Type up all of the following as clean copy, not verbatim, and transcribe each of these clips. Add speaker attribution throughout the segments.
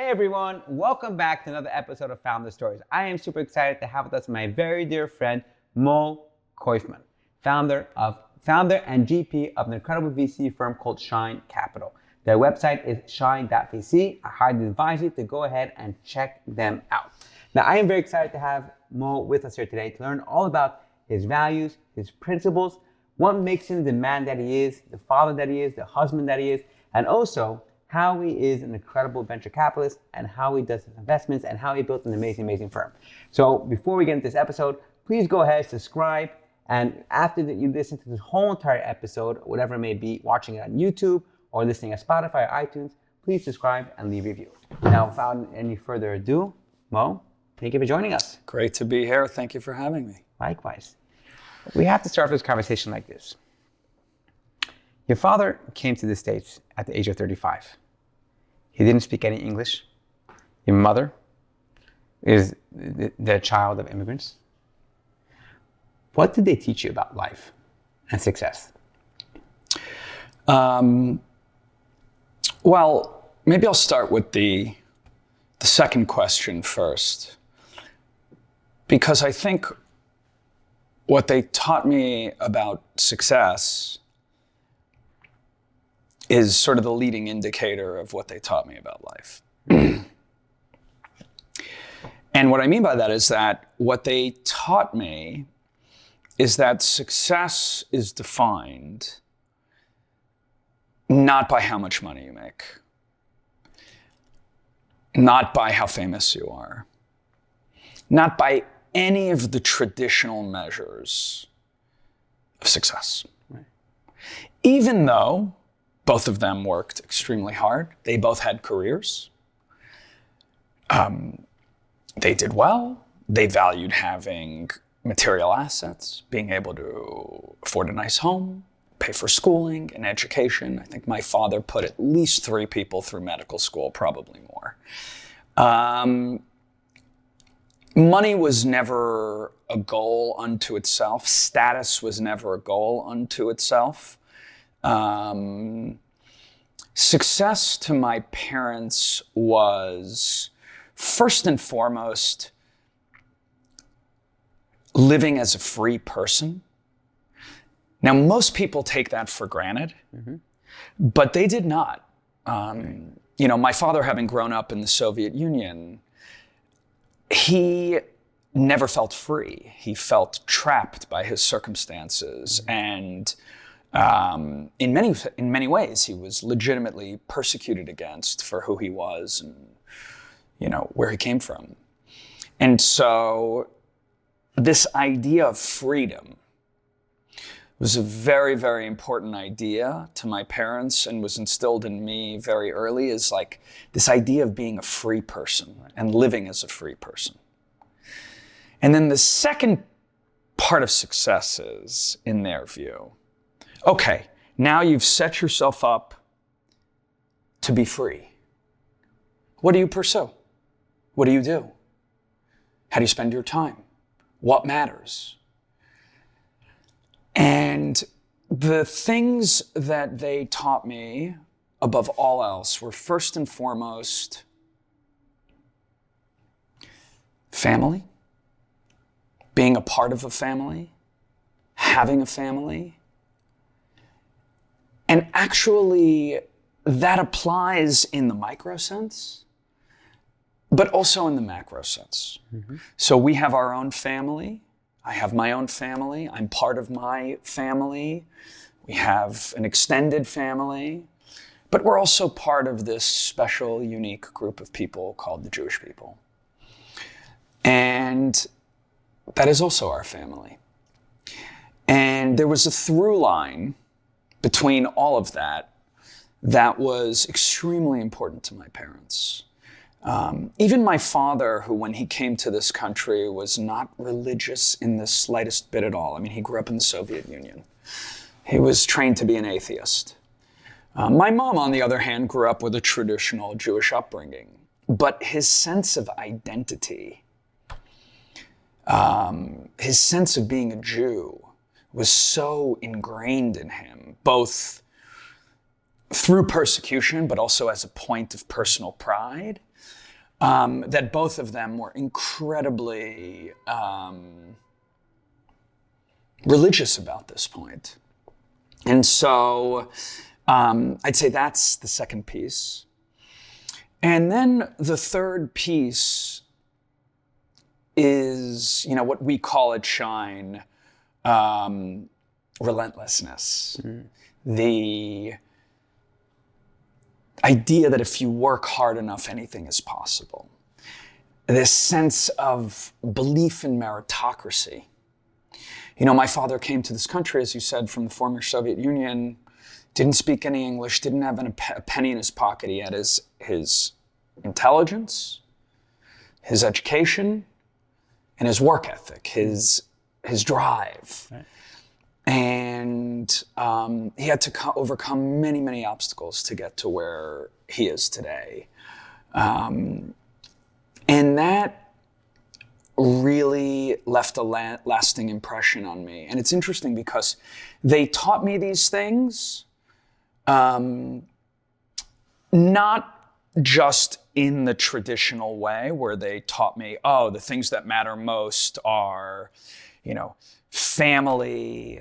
Speaker 1: Hey everyone, welcome back to another episode of Founder Stories. I am super excited to have with us my very dear friend, Mo Koyfman, founder and GP of an incredible VC firm called Shine Capital. Their website is shine.vc. I highly advise you to go ahead and check them out. Now, I am very excited to have Mo with us here today to learn all about his values, his principles, what makes him the man that he is, the father that he is, the husband that he is, and also how he is an incredible venture capitalist and how he does his investments and how he built an amazing firm. So before we get into this episode, please go ahead, subscribe, and after you listen to this whole entire episode, whatever it may be, watching it on YouTube or listening at Spotify or iTunes, please subscribe and leave a review. Now, without any further ado, Mo, thank you for joining us.
Speaker 2: Great to be here. Thank you for having me.
Speaker 1: Likewise. We have to start this conversation like this. Your father came to the States at the age of 35. He didn't speak any English. Your mother is the child of immigrants. What did they teach you about life and success?
Speaker 2: Well, maybe I'll start with the second question first, because I think what they taught me about success is sort of the leading indicator of what they taught me about life. And what I mean by that is that what they taught me is that success is defined not by how much money you make, not by how famous you are, not by any of the traditional measures of success. Right. Even though both of them worked extremely hard. They both had careers. They did well. They valued having material assets, being able to afford a nice home, pay for schooling and education. I think my father put at least 3 people through medical school, probably more. Money was never a goal unto itself. Status was never a goal unto itself. Success to my parents was first and foremost living as a free person. Now, most people take that for granted, but they did not. My father, having grown up in the Soviet Union, he never felt free. He felt trapped by his circumstances, and in many ways, he was legitimately persecuted against for who he was and, where he came from. And so this idea of freedom was a very, very important idea to my parents and was instilled in me very early, as like this idea of being a free person and living as a free person. And then the second part of success is, in their view, okay, now you've set yourself up to be free. What do you pursue? What do you do? How do you spend your time? What matters? And the things that they taught me above all else were first and foremost family, being a part of a family, having a family. And actually, that applies in the micro sense, but also in the macro sense. So we have our own family. I have my own family. I'm part of my family. We have an extended family, but we're also part of this special, unique group of people called the Jewish people. And that is also our family. And there was a through line between all of that was extremely important to my parents. Even my father, who when he came to this country was not religious in the slightest bit at all. I mean, he grew up in the Soviet Union. He was trained to be an atheist. My mom, on the other hand, grew up with a traditional Jewish upbringing, but his sense of identity, his sense of being a Jew was so ingrained in him, both through persecution, but also as a point of personal pride, that both of them were incredibly religious about this point. And so I'd say that's the second piece. And then the third piece is, what we call at Shine, relentlessness. The idea that if you work hard enough, anything is possible. This sense of belief in meritocracy. My father came to this country, as you said, from the former Soviet Union, didn't speak any English, didn't have a penny in his pocket. He had his intelligence, his education, and his work ethic, his drive. Right. And he had to overcome many, many obstacles to get to where he is today. And that really left a lasting impression on me. And it's interesting because they taught me these things, not just in the traditional way where they taught me, the things that matter most are, family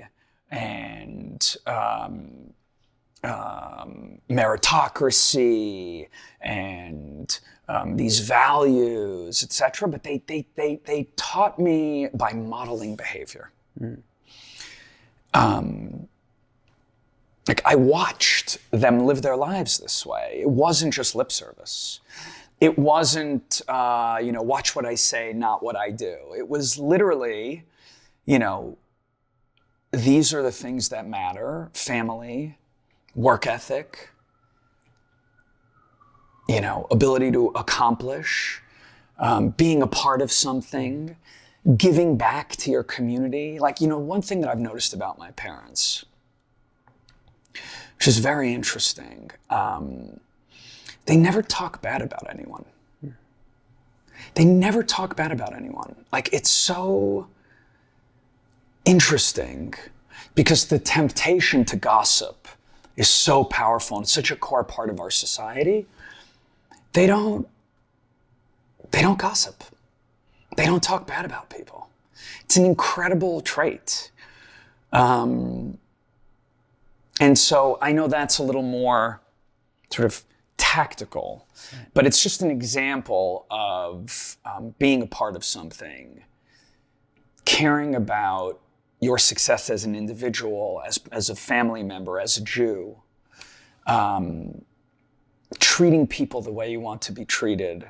Speaker 2: and meritocracy and these values, etc. But they taught me by modeling behavior. I watched them live their lives this way. It wasn't just lip service. It wasn't, watch what I say, not what I do. It was literally, these are the things that matter: family, work ethic, ability to accomplish, being a part of something, giving back to your community. One thing that I've noticed about my parents, which is very interesting, they never talk bad about anyone. They never talk bad about anyone. It's so interesting because the temptation to gossip is so powerful and such a core part of our society. They don't gossip. They don't talk bad about people. It's an incredible trait. And so I know that's a little more sort of tactical, but it's just an example of being a part of something, caring about your success as an individual, as a family member, as a Jew, treating people the way you want to be treated.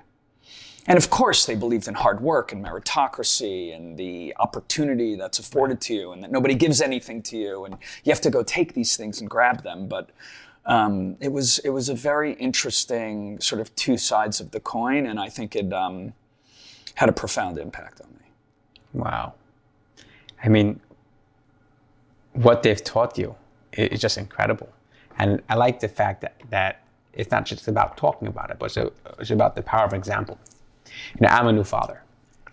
Speaker 2: And of course, they believed in hard work and meritocracy and the opportunity that's afforded to you and that nobody gives anything to you and you have to go take these things and grab them. But it was a very interesting sort of two sides of the coin, and I think it had a profound impact on me.
Speaker 1: Wow. I mean, what they've taught you is just incredible. And I like the fact that it's not just about talking about it, but it's about the power of example. I'm a new father.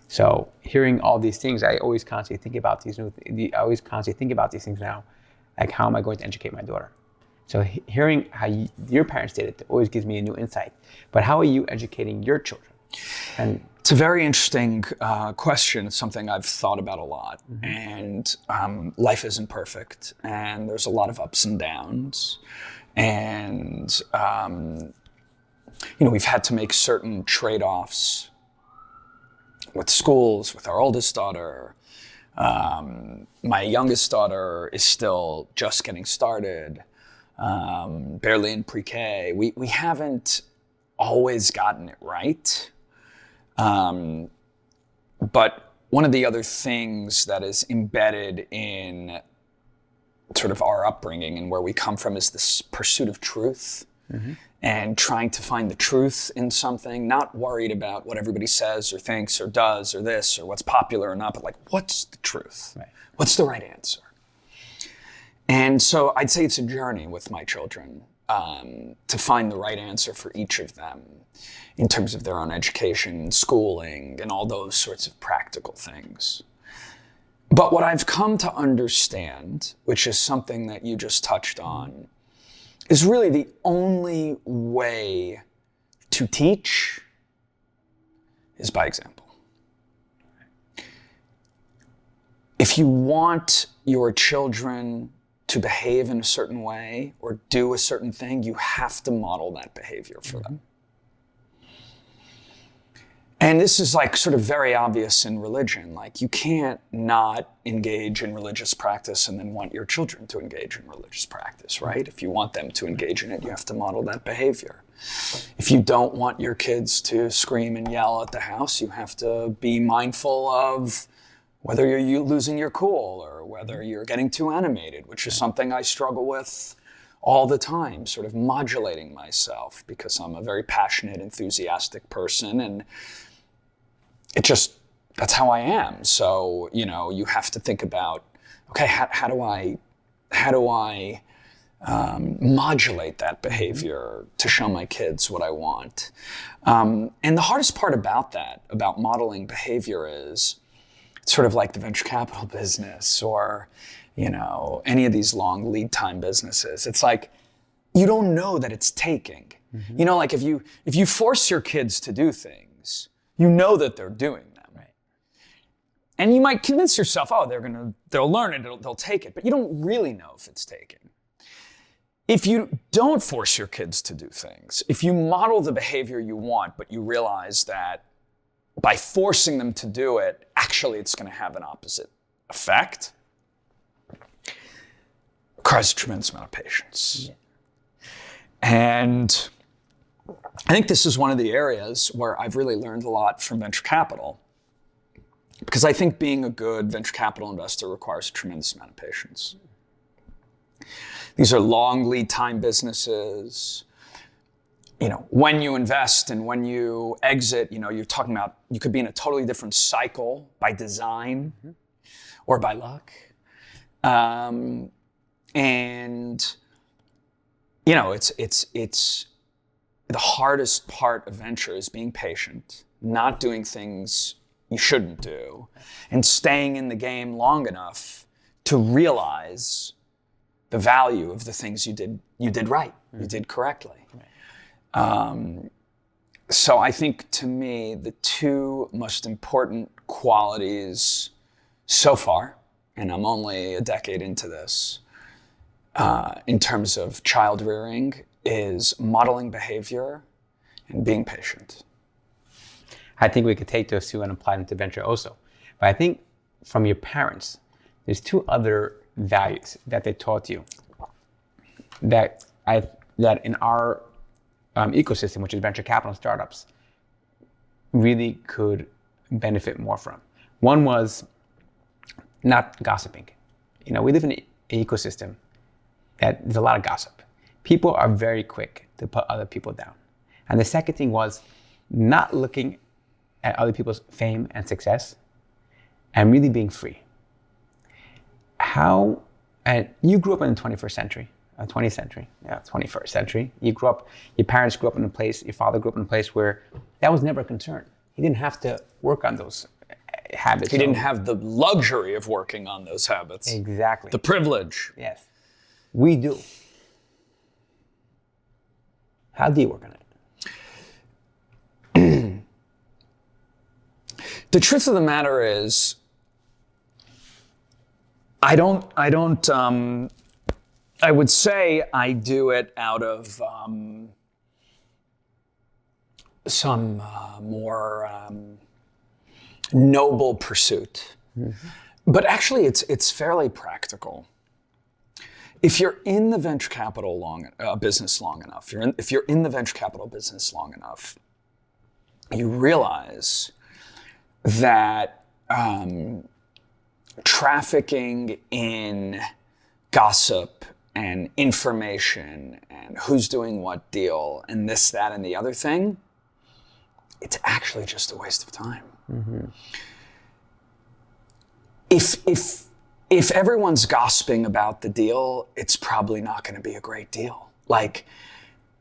Speaker 1: So hearing all these things, I always constantly think about these things now. Like, how am I going to educate my daughter? So hearing how your parents did it always gives me a new insight. But how are you educating your children? And
Speaker 2: it's a very interesting question. It's something I've thought about a lot. Mm-hmm. And life isn't perfect. And there's a lot of ups and downs. And, we've had to make certain trade-offs with schools, with our oldest daughter. My youngest daughter is still just getting started, barely in pre-K. We haven't always gotten it right. But one of the other things that is embedded in sort of our upbringing and where we come from is this pursuit of truth. Mm-hmm. And trying to find the truth in something, not worried about what everybody says or thinks or does or this or what's popular or not, but what's the truth? Right. What's the right answer? And so I'd say it's a journey with my children to find the right answer for each of them in terms of their own education, schooling, and all those sorts of practical things. But what I've come to understand, which is something that you just touched on, is really the only way to teach is by example. If you want your children to behave in a certain way or do a certain thing, you have to model that behavior for them. And this is like sort of very obvious in religion. Like, you can't not engage in religious practice and then want your children to engage in religious practice, right? If you want them to engage in it, you have to model that behavior. If you don't want your kids to scream and yell at the house, you have to be mindful of whether you're losing your cool or whether you're getting too animated, which is something I struggle with all the time, sort of modulating myself because I'm a very passionate, enthusiastic person, and that's how I am. So, you have to think about, okay, how do I modulate that behavior to show my kids what I want? And the hardest part about modeling behavior is sort of like the venture capital business or, any of these long lead time businesses. It's like, you don't know that it's taking. Like if you force your kids to do things, you know that they're doing them.
Speaker 1: Right.
Speaker 2: And you might convince yourself, they'll learn it, they'll take it, but you don't really know if it's taken. If you don't force your kids to do things, if you model the behavior you want, but you realize that by forcing them to do it, actually it's going to have an opposite effect, it requires a tremendous amount of patience. Yeah. And I think this is one of the areas where I've really learned a lot from venture capital, because I think being a good venture capital investor requires a tremendous amount of patience. These are long lead time businesses. When you invest and when you exit, you're talking about, you could be in a totally different cycle by design or by luck. And, it's the hardest part of venture is being patient, not doing things you shouldn't do, and staying in the game long enough to realize the value of the things you did right, you did correctly. Right. So I think, to me, the two most important qualities so far, and I'm only a decade into this, in terms of child rearing, is modeling behavior and being patient.
Speaker 1: I think we could take those two and apply them to venture also. But I think from your parents, there's two other values that they taught you that in our ecosystem, which is venture capital and startups, really could benefit more from. One was not gossiping. We live in an ecosystem that there's a lot of gossip. People are very quick to put other people down. And the second thing was not looking at other people's fame and success and really being free. And you grew up in the 21st century, 21st century. Your parents grew up in a place, your father grew up in a place where that was never a concern. He didn't have to work on those habits.
Speaker 2: He didn't have the luxury of working on those habits.
Speaker 1: Exactly.
Speaker 2: The privilege.
Speaker 1: Yes. We do. How do you work on it?
Speaker 2: The truth of the matter is, I would say I do it out of some more noble pursuit. Mm-hmm. But actually, it's fairly practical. If you're in the venture capital business long enough, if you're in the venture capital business long enough, you realize that trafficking in gossip and information and who's doing what deal and this, that, and the other thing, it's actually just a waste of time. Mm-hmm. If everyone's gossiping about the deal, it's probably not going to be a great deal. Like,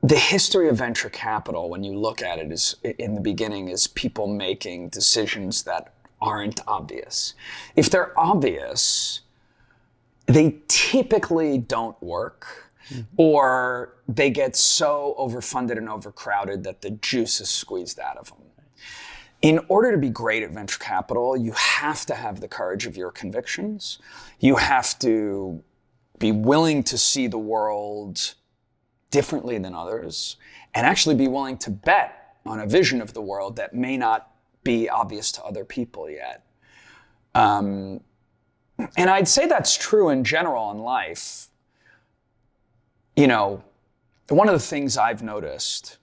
Speaker 2: the history of venture capital, when you look at it, is in the beginning is people making decisions that aren't obvious. If they're obvious, they typically don't work, mm-hmm. or they get so overfunded and overcrowded that the juice is squeezed out of them. in order to be great at venture capital, you have to have the courage of your convictions. You have to be willing to see the world differently than others, and actually be willing to bet on a vision of the world that may not be obvious to other people yet. And I'd say that's true in general in life. You know, one of the things I've noticed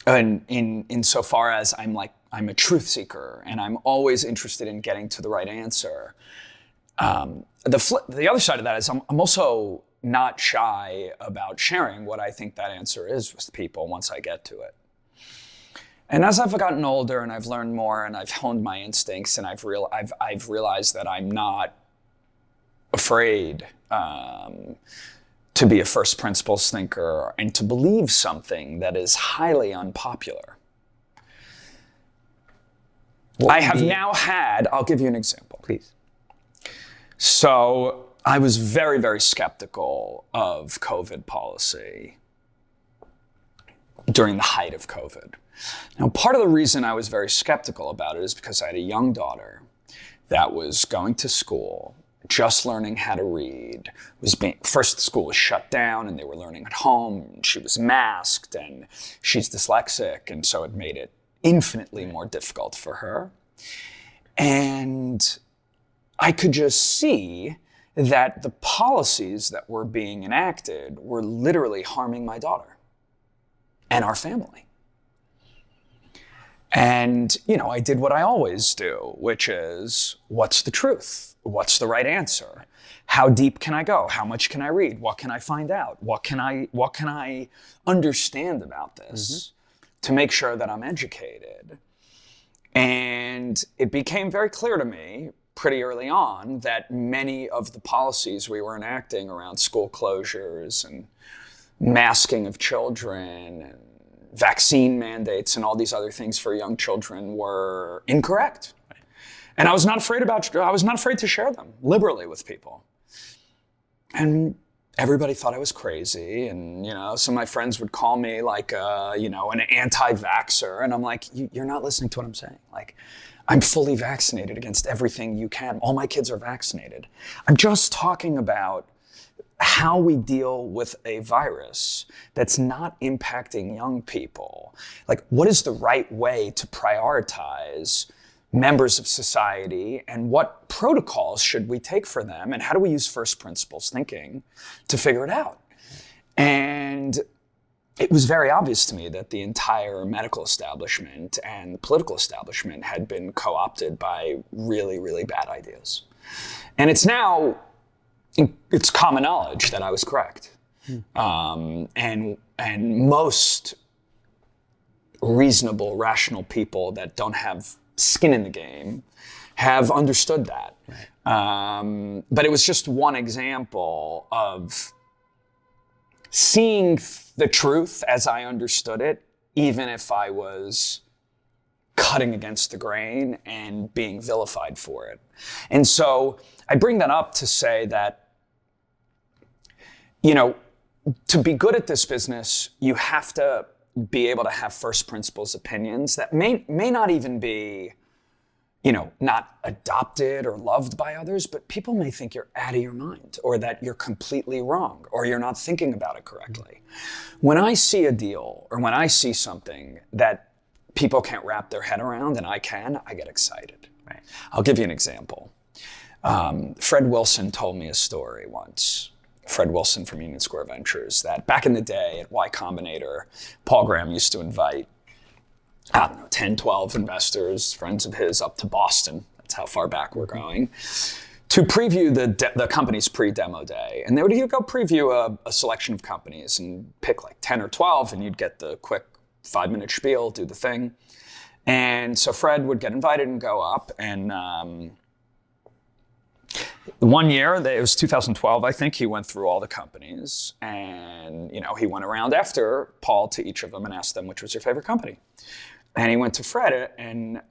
Speaker 2: insofar as I'm a truth seeker and I'm always interested in getting to the right answer. The other side of that is I'm also not shy about sharing what I think that answer is with people once I get to it. And as I've gotten older and I've learned more and I've honed my instincts and I've realized that I'm not afraid to be a first principles thinker and to believe something that is highly unpopular. I have now had, I'll give you an example.
Speaker 1: Please.
Speaker 2: So I was very, very skeptical of COVID policy during the height of COVID. Now, part of the reason I was very skeptical about it is because I had a young daughter that was going to school, just learning how to read. First, the school was shut down and they were learning at home. She was masked and she's dyslexic, and so it made it infinitely more difficult for her. And I could just see that the policies that were being enacted were literally harming my daughter and our family. And, I did what I always do, which is, what's the truth? What's the right answer? How deep can I go? How much can I read? What can I find out? What can I understand about this to make sure that I'm educated? And it became very clear to me pretty early on that many of the policies we were enacting around school closures and masking of children and vaccine mandates and all these other things for young children were incorrect. And I was not afraid to share them liberally with people. And everybody thought I was crazy. And, some of my friends would call me like, an anti-vaxxer. And I'm like, you're not listening to what I'm saying. Like, I'm fully vaccinated against everything you can. All my kids are vaccinated. I'm just talking about how we deal with a virus that's not impacting young people. Like, what is the right way to prioritize members of society, and what protocols should we take for them, and how do we use first principles thinking to figure it out? And it was very obvious to me that the entire medical establishment and political establishment had been co-opted by really, really bad ideas. And it's common knowledge that I was correct. And most reasonable, rational people that don't have skin in the game have understood that. Right. But it was just one example of seeing the truth as I understood it, even if I was cutting against the grain and being vilified for it. And so I bring that up to say that, to be good at this business, you have to be able to have first principles opinions that may not even be, not adopted or loved by others, but people may think you're out of your mind, or that you're completely wrong, or you're not thinking about it correctly. When I see a deal, or when I see something that people can't wrap their head around and I can, I get excited. Right. I'll give you an example. Fred Wilson told me a story once. Fred Wilson from Union Square Ventures, that back in the day at Y Combinator, Paul Graham used to invite, 10, 12 investors, friends of his, up to Boston. That's how far back we're going, to preview the company's pre-demo day. And they would go preview a selection of companies and pick like 10 or 12, and you'd get the quick 5-minute spiel, do the thing. And so Fred would get invited and go up, and one year, it was 2012, I think, he went through all the companies, and he went around after Paul to each of them and asked them, which was your favorite company? And he went to Fred and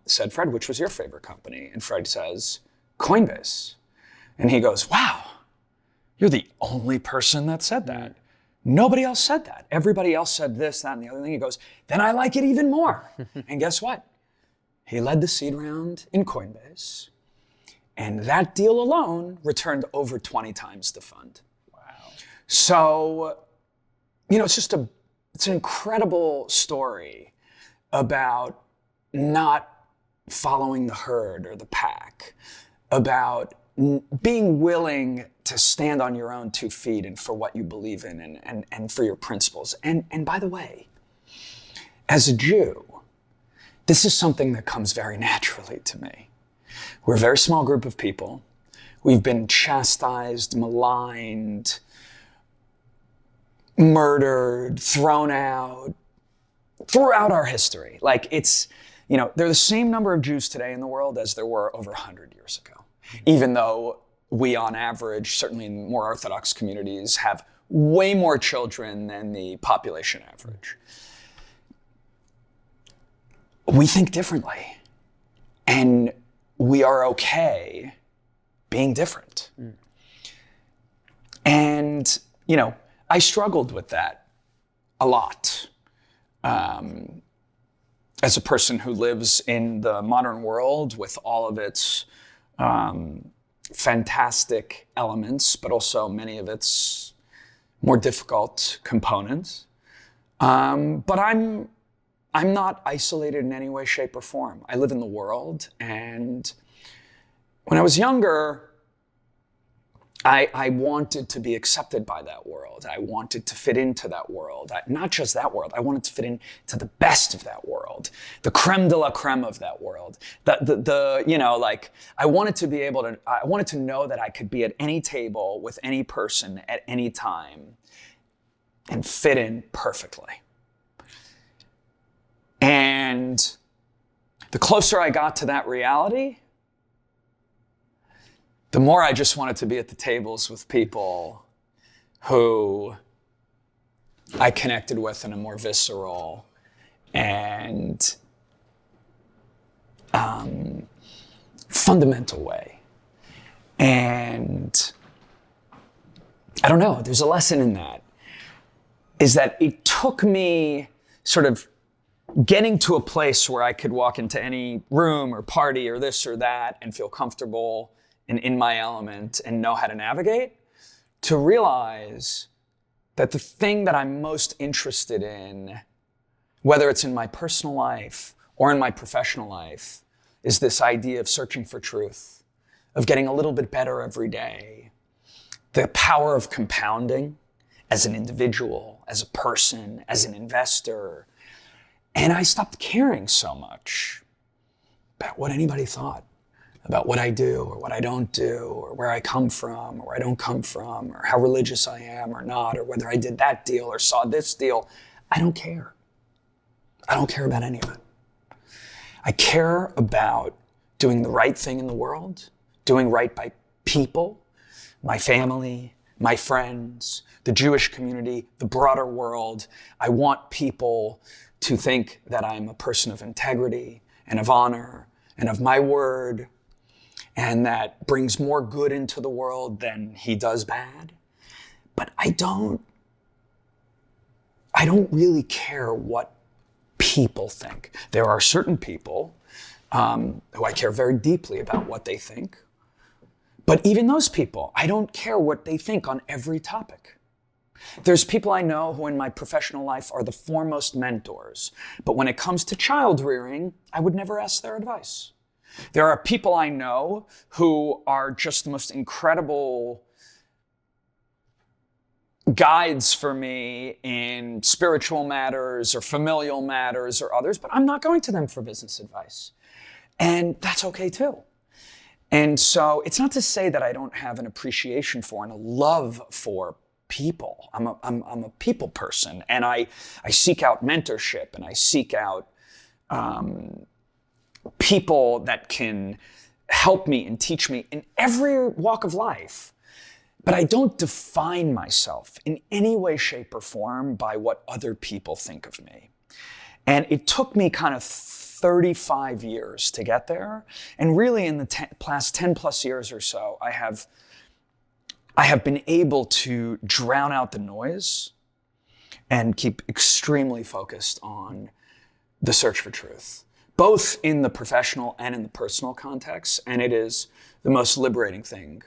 Speaker 2: said, Fred, which was your favorite company? And Fred says, Coinbase. And he goes, wow, you're the only person that said that. Nobody else said that. Everybody else said this, that, and the other thing. He goes, then I like it even more. And guess what? He led the seed round in Coinbase. And that deal alone returned over 20 times the fund.
Speaker 1: Wow.
Speaker 2: So, it's an incredible story about not following the herd or the pack, about being willing to stand on your own 2 feet and for what you believe in and for your principles. And by the way, as a Jew, this is something that comes very naturally to me. We're a very small group of people. We've been chastised, maligned, murdered, thrown out throughout our history. Like it's, there are the same number of Jews today in the world as there were over 100 years ago. Even though we, on average, certainly in more Orthodox communities, have way more children than the population average. We think differently. And we are okay being different. And, I struggled with that a lot. As a person who lives in the modern world with all of its fantastic elements, but also many of its more difficult components. But I'm not isolated in any way, shape, or form. I live in the world, and when I was younger, I wanted to be accepted by that world. I wanted to fit into that world. Not just that world. I wanted to fit into the best of that world, the creme de la creme of that world. I wanted to be able to. I wanted to know that I could be at any table with any person at any time and fit in perfectly. And the closer I got to that reality, the more I just wanted to be at the tables with people who I connected with in a more visceral and fundamental way. And I don't know, there's a lesson in that, is that it took me sort of getting to a place where I could walk into any room or party or this or that and feel comfortable and in my element and know how to navigate, to realize that the thing that I'm most interested in, whether it's in my personal life or in my professional life, is this idea of searching for truth, of getting a little bit better every day, the power of compounding as an individual, as a person, as an investor. And I stopped caring so much about what anybody thought, about what I do or what I don't do, or where I come from or where I don't come from, or how religious I am or not, or whether I did that deal or saw this deal. I don't care. I don't care about any of it. I care about doing the right thing in the world, doing right by people, my family, my friends, the Jewish community, the broader world. I want people to think that I'm a person of integrity and of honor and of my word, and that brings more good into the world than he does bad. But I don't really care what people think. There are certain people who I care very deeply about what they think. But even those people, I don't care what they think on every topic. There's people I know who in my professional life are the foremost mentors. But when it comes to child rearing, I would never ask their advice. There are people I know who are just the most incredible guides for me in spiritual matters or familial matters or others, but I'm not going to them for business advice. And that's okay too. And so it's not to say that I don't have an appreciation for and a love for people. I'm a people person, and I seek out mentorship, and I seek out people that can help me and teach me in every walk of life. But I don't define myself in any way, shape, or form by what other people think of me. And it took me kind of 35 years to get there. And really in the past 10 plus years or so, I have been able to drown out the noise and keep extremely focused on the search for truth, both in the professional and in the personal context. And it is the most liberating thing,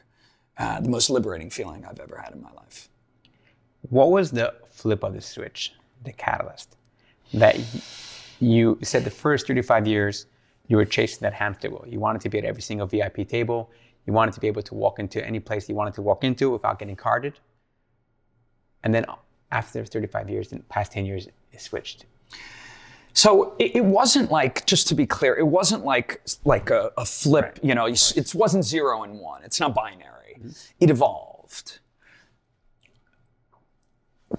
Speaker 2: the most liberating feeling I've ever had in my life.
Speaker 1: What was the flip of the switch, the catalyst, that you said the first 35 years you were chasing that hamster wheel? You wanted to be at every single VIP table. You wanted to be able to walk into any place you wanted to walk into without getting carded. And then after 35 years, in the past 10 years, it switched.
Speaker 2: So it wasn't like, just to be clear, it wasn't like a flip, right. You know, it wasn't 0 and 1. It's not binary. Mm-hmm. It evolved.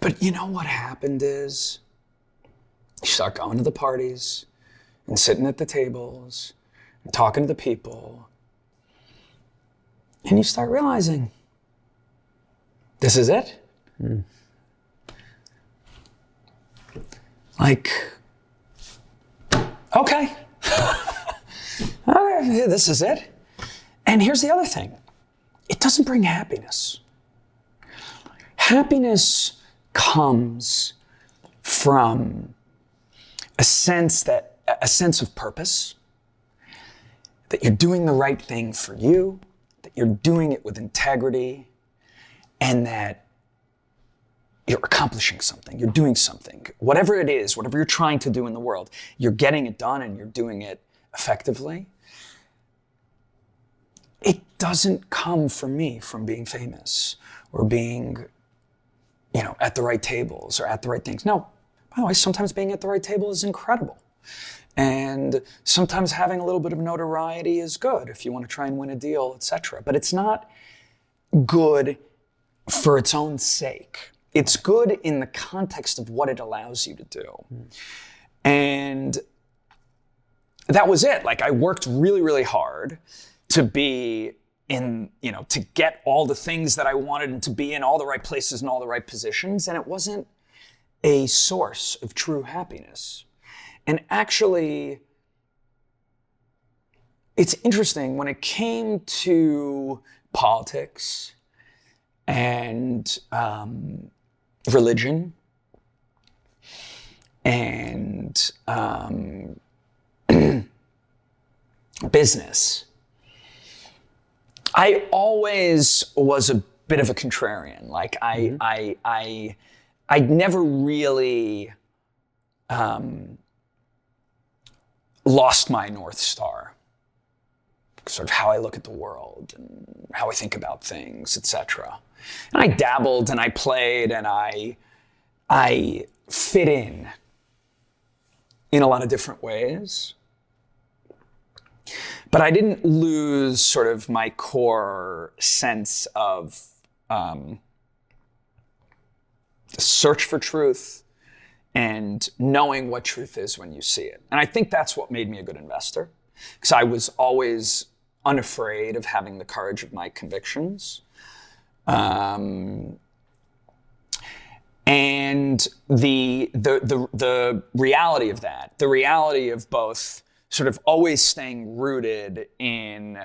Speaker 2: But you know what happened is you start going to the parties and sitting at the tables and talking to the people, and you start realizing, this is it? Mm. Like, okay, this is it. And here's the other thing. It doesn't bring happiness. Happiness comes from a sense of purpose, that you're doing the right thing for you, that you're doing it with integrity, and that you're accomplishing something, you're doing something. Whatever it is, whatever you're trying to do in the world, you're getting it done and you're doing it effectively. It doesn't come for me from being famous or being, you know, at the right tables or at the right things. No, by the way, sometimes being at the right table is incredible. And sometimes having a little bit of notoriety is good if you want to try and win a deal, etc. But it's not good for its own sake. It's good in the context of what it allows you to do. And that was it. Like, I worked really, really hard to be in, you know, to get all the things that I wanted and to be in all the right places and all the right positions. And it wasn't a source of true happiness. And actually, it's interesting, when it came to politics and religion and business, I always was a bit of a contrarian. Like, I never really lost my North Star, sort of how I look at the world and how I think about things, etc. And I dabbled and I played and I fit in a lot of different ways. But I didn't lose sort of my core sense of search for truth and knowing what truth is when you see it. And I think that's what made me a good investor, because I was always unafraid of having the courage of my convictions. And the reality of that, the reality of both sort of always staying rooted in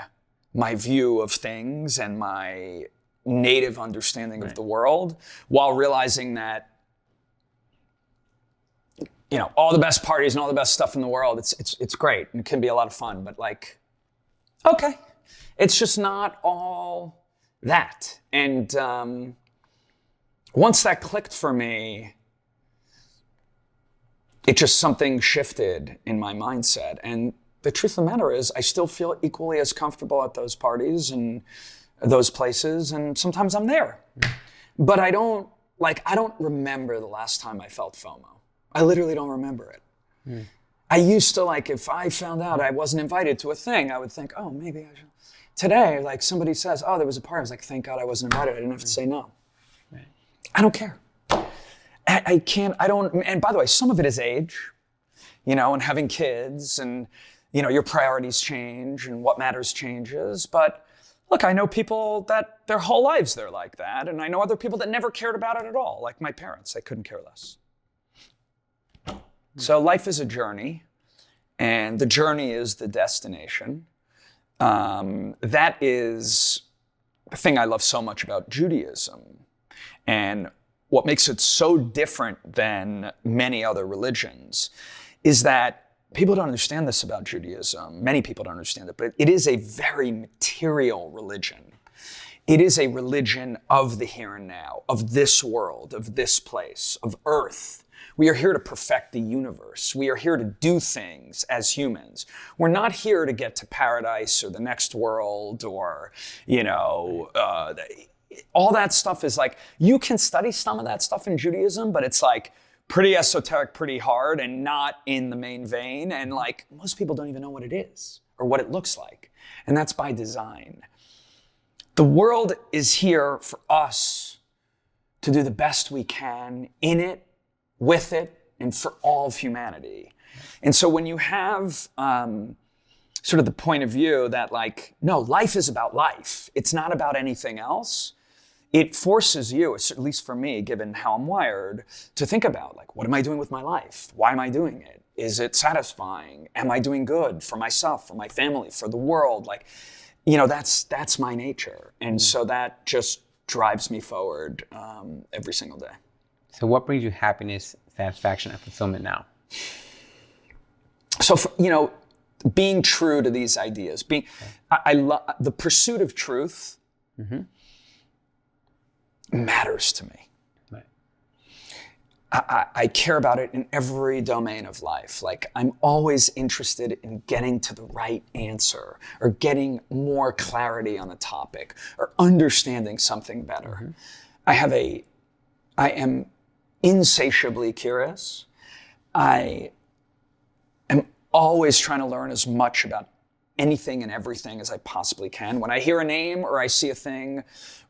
Speaker 2: my view of things and my native understanding of the world, while realizing that, you know, all the best parties and all the best stuff in the world, it's great and it can be a lot of fun, but like, okay, it's just not all that. And once that clicked for me, it just, something shifted in my mindset. And the truth of the matter is, I still feel equally as comfortable at those parties and those places, and sometimes I'm there. But I don't remember the last time I felt FOMO. I literally don't remember it. I used to, like, if I found out I wasn't invited to a thing, I would think, oh, maybe I should. Today, like, somebody says, oh, there was a party. I was like, thank God I wasn't invited. I didn't have to say no. Right. I don't care. I can't, I don't, and by the way, some of it is age, you know, and having kids and, you know, your priorities change and what matters changes. But look, I know people that their whole lives they're like that. And I know other people that never cared about it at all, like my parents. I couldn't care less. So life is a journey, and the journey is the destination. That is the thing I love so much about Judaism. And what makes it so different than many other religions is that people don't understand this about Judaism. Many people don't understand it, but it is a very material religion. It is a religion of the here and now, of this world, of this place, of earth. We are here to perfect the universe. We are here to do things as humans. We're not here to get to paradise or the next world or, all that stuff is like, you can study some of that stuff in Judaism, but it's like pretty esoteric, pretty hard, and not in the main vein. And like, most people don't even know what it is or what it looks like. And that's by design. The world is here for us to do the best we can in it, with it, and for all of humanity. And so when you have sort of the point of view that like, no, life is about life. It's not about anything else. It forces you, at least for me, given how I'm wired, to think about like, what am I doing with my life? Why am I doing it? Is it satisfying? Am I doing good for myself, for my family, for the world? Like, that's my nature. And so that just drives me forward every single day.
Speaker 1: So what brings you happiness, satisfaction, and fulfillment now?
Speaker 2: So, being true to these ideas, I love the pursuit of truth. Mm-hmm. Matters to me.
Speaker 1: Right.
Speaker 2: I care about it in every domain of life. Like, I'm always interested in getting to the right answer or getting more clarity on a topic or understanding something better. Mm-hmm. I am insatiably curious. I am always trying to learn as much about anything and everything as I possibly can. When I hear a name or I see a thing,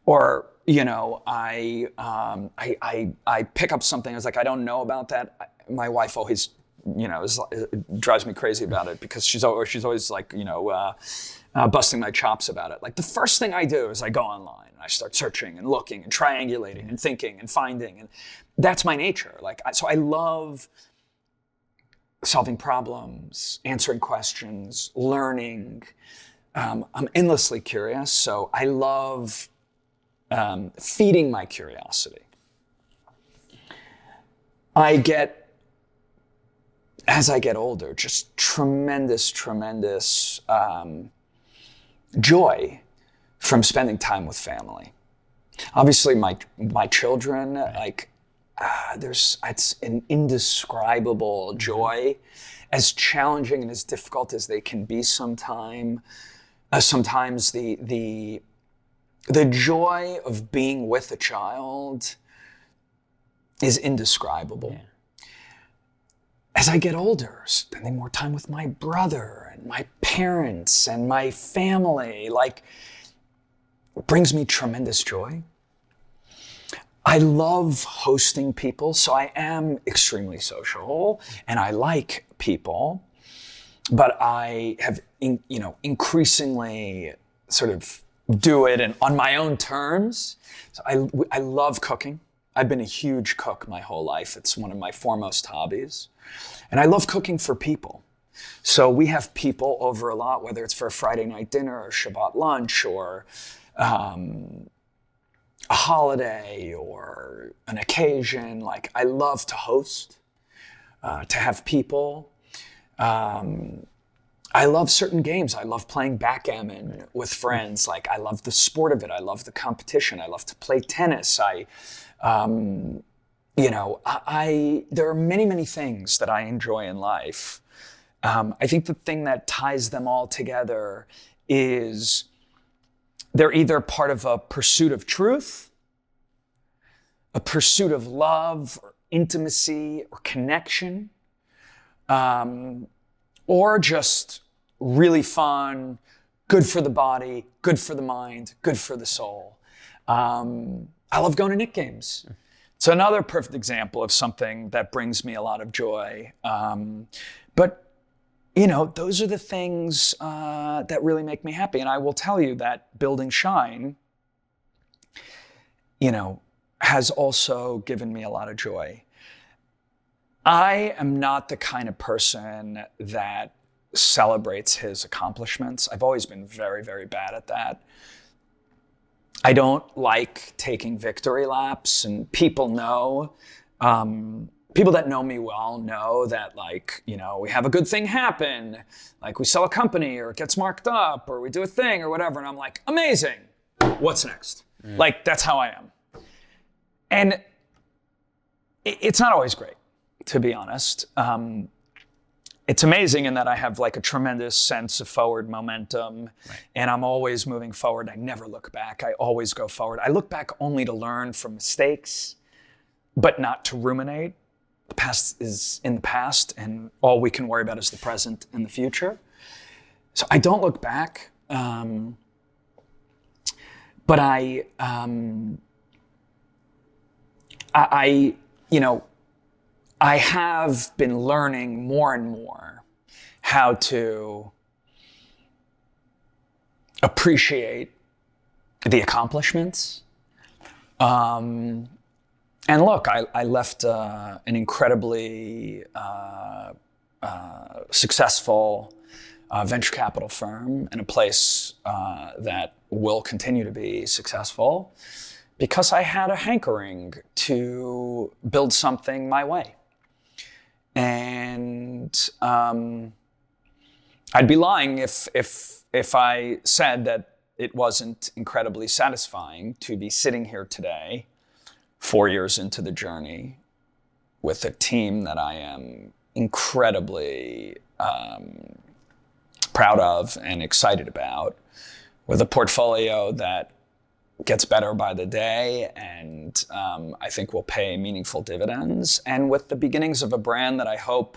Speaker 2: or I pick up something. I was like, I don't know about that. My wife always, drives me crazy about it because she's always like, busting my chops about it. Like the first thing I do is I go online and I start searching and looking and triangulating and thinking and finding, and that's my nature. Like, so I love solving problems, answering questions, learning. I'm endlessly curious, so I love feeding my curiosity. As I get older, just tremendous joy from spending time with family. Obviously, my children, it's an indescribable joy, as challenging and as difficult as they can be sometimes. Sometimes the joy of being with a child is indescribable. Yeah. As I get older, spending more time with my brother and my parents and my family, brings me tremendous joy. I love hosting people, so I am extremely social and I like people, but I have, increasingly sort of do it and on my own terms. So I love cooking. I've been a huge cook my whole life. It's one of my foremost hobbies. And I love cooking for people. So we have people over a lot, whether it's for a Friday night dinner or Shabbat lunch or a holiday or an occasion. Like, I love to host, to have people. I love certain games. I love playing backgammon with friends. Like, I love the sport of it. I love the competition. I love to play tennis. There are many, many things that I enjoy in life. I think the thing that ties them all together is they're either part of a pursuit of truth, a pursuit of love or intimacy or connection, or just really fun, good for the body, good for the mind, good for the soul. I love going to Knick games. It's another perfect example of something that brings me a lot of joy. But those are the things that really make me happy. And I will tell you that building Shine, has also given me a lot of joy. I am not the kind of person that celebrates his accomplishments. I've always been very, very bad at that. I don't like taking victory laps, and people know, people that know me well know that, like, you know, we have a good thing happen, like we sell a company or it gets marked up or we do a thing or whatever, and I'm like, amazing, what's next? Like, that's how I am. And it's not always great, to be honest. It's amazing in that I have like a tremendous sense of forward momentum, and I'm always moving forward. I never look back. I always go forward. I look back only to learn from mistakes, but not to ruminate. The past is in the past, and all we can worry about is the present and the future. So I don't look back, but I have been learning more and more how to appreciate the accomplishments. And look, I left an incredibly successful venture capital firm in a place that will continue to be successful because I had a hankering to build something my way. And I'd be lying if I said that it wasn't incredibly satisfying to be sitting here today, 4 years into the journey, with a team that I am incredibly proud of and excited about, with a portfolio that gets better by the day and I think will pay meaningful dividends, and with the beginnings of a brand that I hope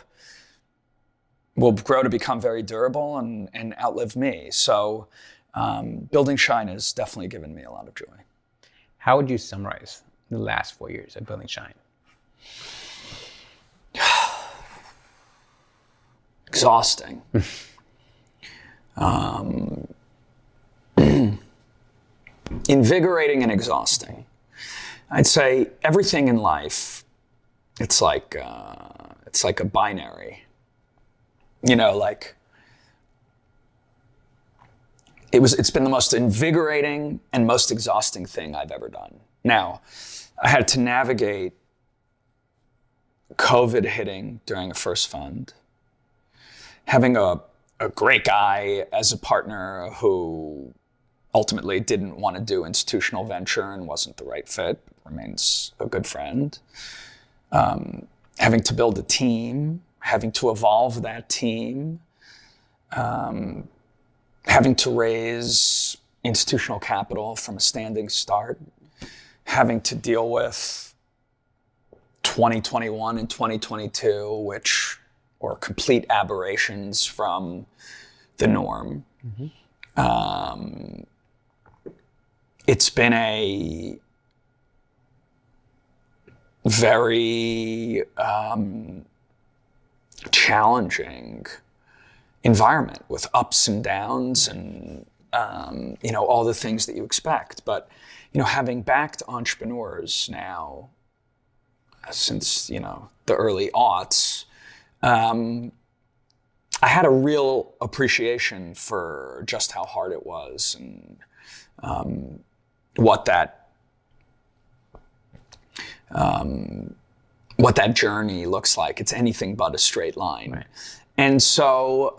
Speaker 2: will grow to become very durable and outlive me. So building Shine has definitely given me a lot of joy.
Speaker 1: How would you summarize the last 4 years of building Shine?
Speaker 2: Exhausting. Invigorating and exhausting. I'd say everything in life, it's like a binary. You know, like it's been the most invigorating and most exhausting thing I've ever done. Now, I had to navigate COVID hitting during a first fund, having a great guy as a partner who ultimately didn't want to do institutional venture and wasn't the right fit, remains a good friend. Having to build a team, having to evolve that team, having to raise institutional capital from a standing start, having to deal with 2021 and 2022, which were complete aberrations from the norm. It's been a very challenging environment with ups and downs and all the things that you expect. But having backed entrepreneurs now since the early aughts, I had a real appreciation for just how hard it was and what that journey looks like. It's anything but a straight line.
Speaker 1: Right.
Speaker 2: And so,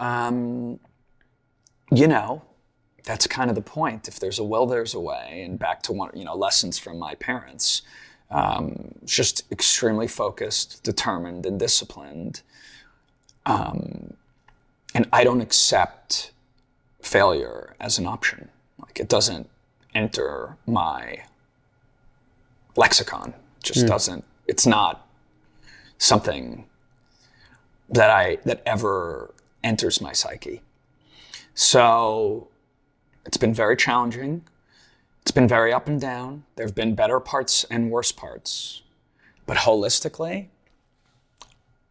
Speaker 2: that's kind of the point. If there's a will, there's a way. And back to lessons from my parents, just extremely focused, determined, and disciplined. And I don't accept failure as an option. Like, it doesn't enter my lexicon. It just doesn't. It's not something that ever enters my psyche. So it's been very challenging. It's been very up and down. There have been better parts and worse parts. But holistically,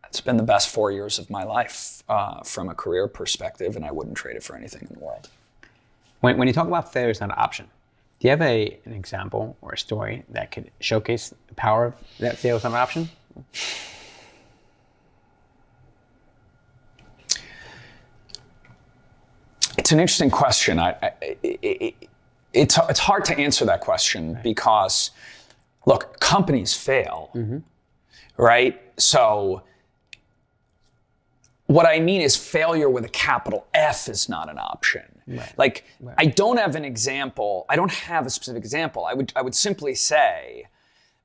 Speaker 2: it's been the best 4 years of my life from a career perspective, and I wouldn't trade it for anything in the world.
Speaker 1: When you talk about failure is not an option, do you have an example or a story that could showcase the power of that failure is not an option?
Speaker 2: It's an interesting question. it's hard to answer that question because, look, companies fail, right? So what I mean is failure with a capital F is not an option. Like, I don't have an example. I don't have a specific example. I would simply say,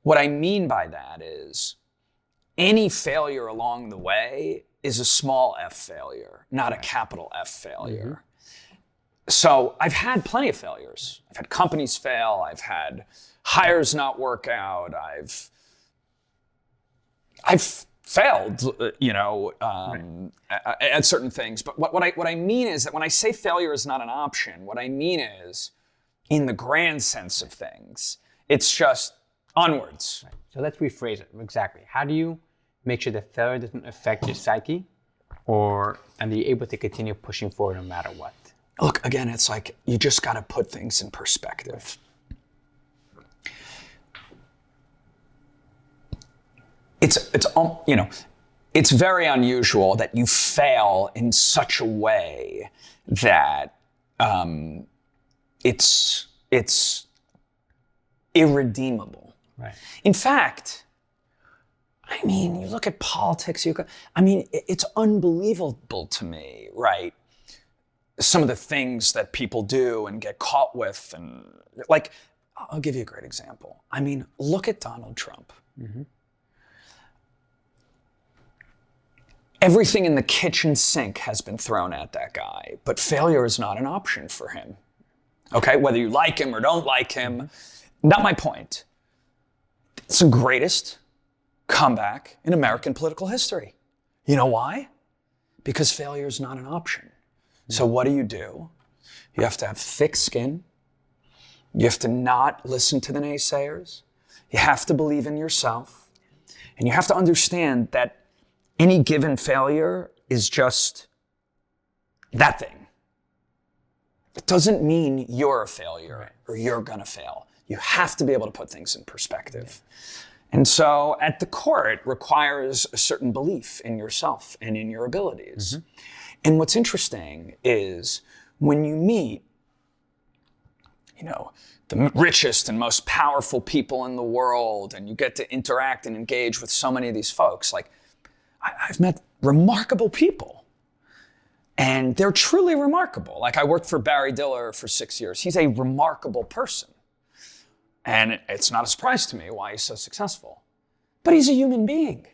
Speaker 2: what I mean by that is any failure along the way is a small f failure, not a capital F failure. So I've had plenty of failures. I've had companies fail. I've had hires not work out. I've failed, at certain things. But what I mean is that when I say failure is not an option, what I mean is, in the grand sense of things, it's just onwards.
Speaker 1: Right. So let's rephrase it. Exactly. How do you make sure that failure doesn't affect your psyche, and you're able to continue pushing forward no matter what?
Speaker 2: Look, again, it's like you just got to put things in perspective. It's very unusual that you fail in such a way that it's irredeemable.
Speaker 1: Right.
Speaker 2: In fact, I mean, you look at politics. It's unbelievable to me, right? Some of the things that people do and get caught with, and like, I'll give you a great example. I mean, look at Donald Trump. Everything in the kitchen sink has been thrown at that guy, but failure is not an option for him. Okay, whether you like him or don't like him, not my point. It's the greatest comeback in American political history. You know why? Because failure is not an option. So what do? You have to have thick skin. You have to not listen to the naysayers. You have to believe in yourself. And you have to understand that any given failure is just that thing. It doesn't mean you're a failure or you're gonna fail. You have to be able to put things in perspective. And so at the core, it requires a certain belief in yourself and in your abilities. And what's interesting is when you meet, the richest and most powerful people in the world, and you get to interact and engage with so many of these folks, like, I've met remarkable people, and they're truly remarkable. Like, I worked for Barry Diller for 6 years. He's a remarkable person. And it's not a surprise to me why he's so successful. But he's a human being.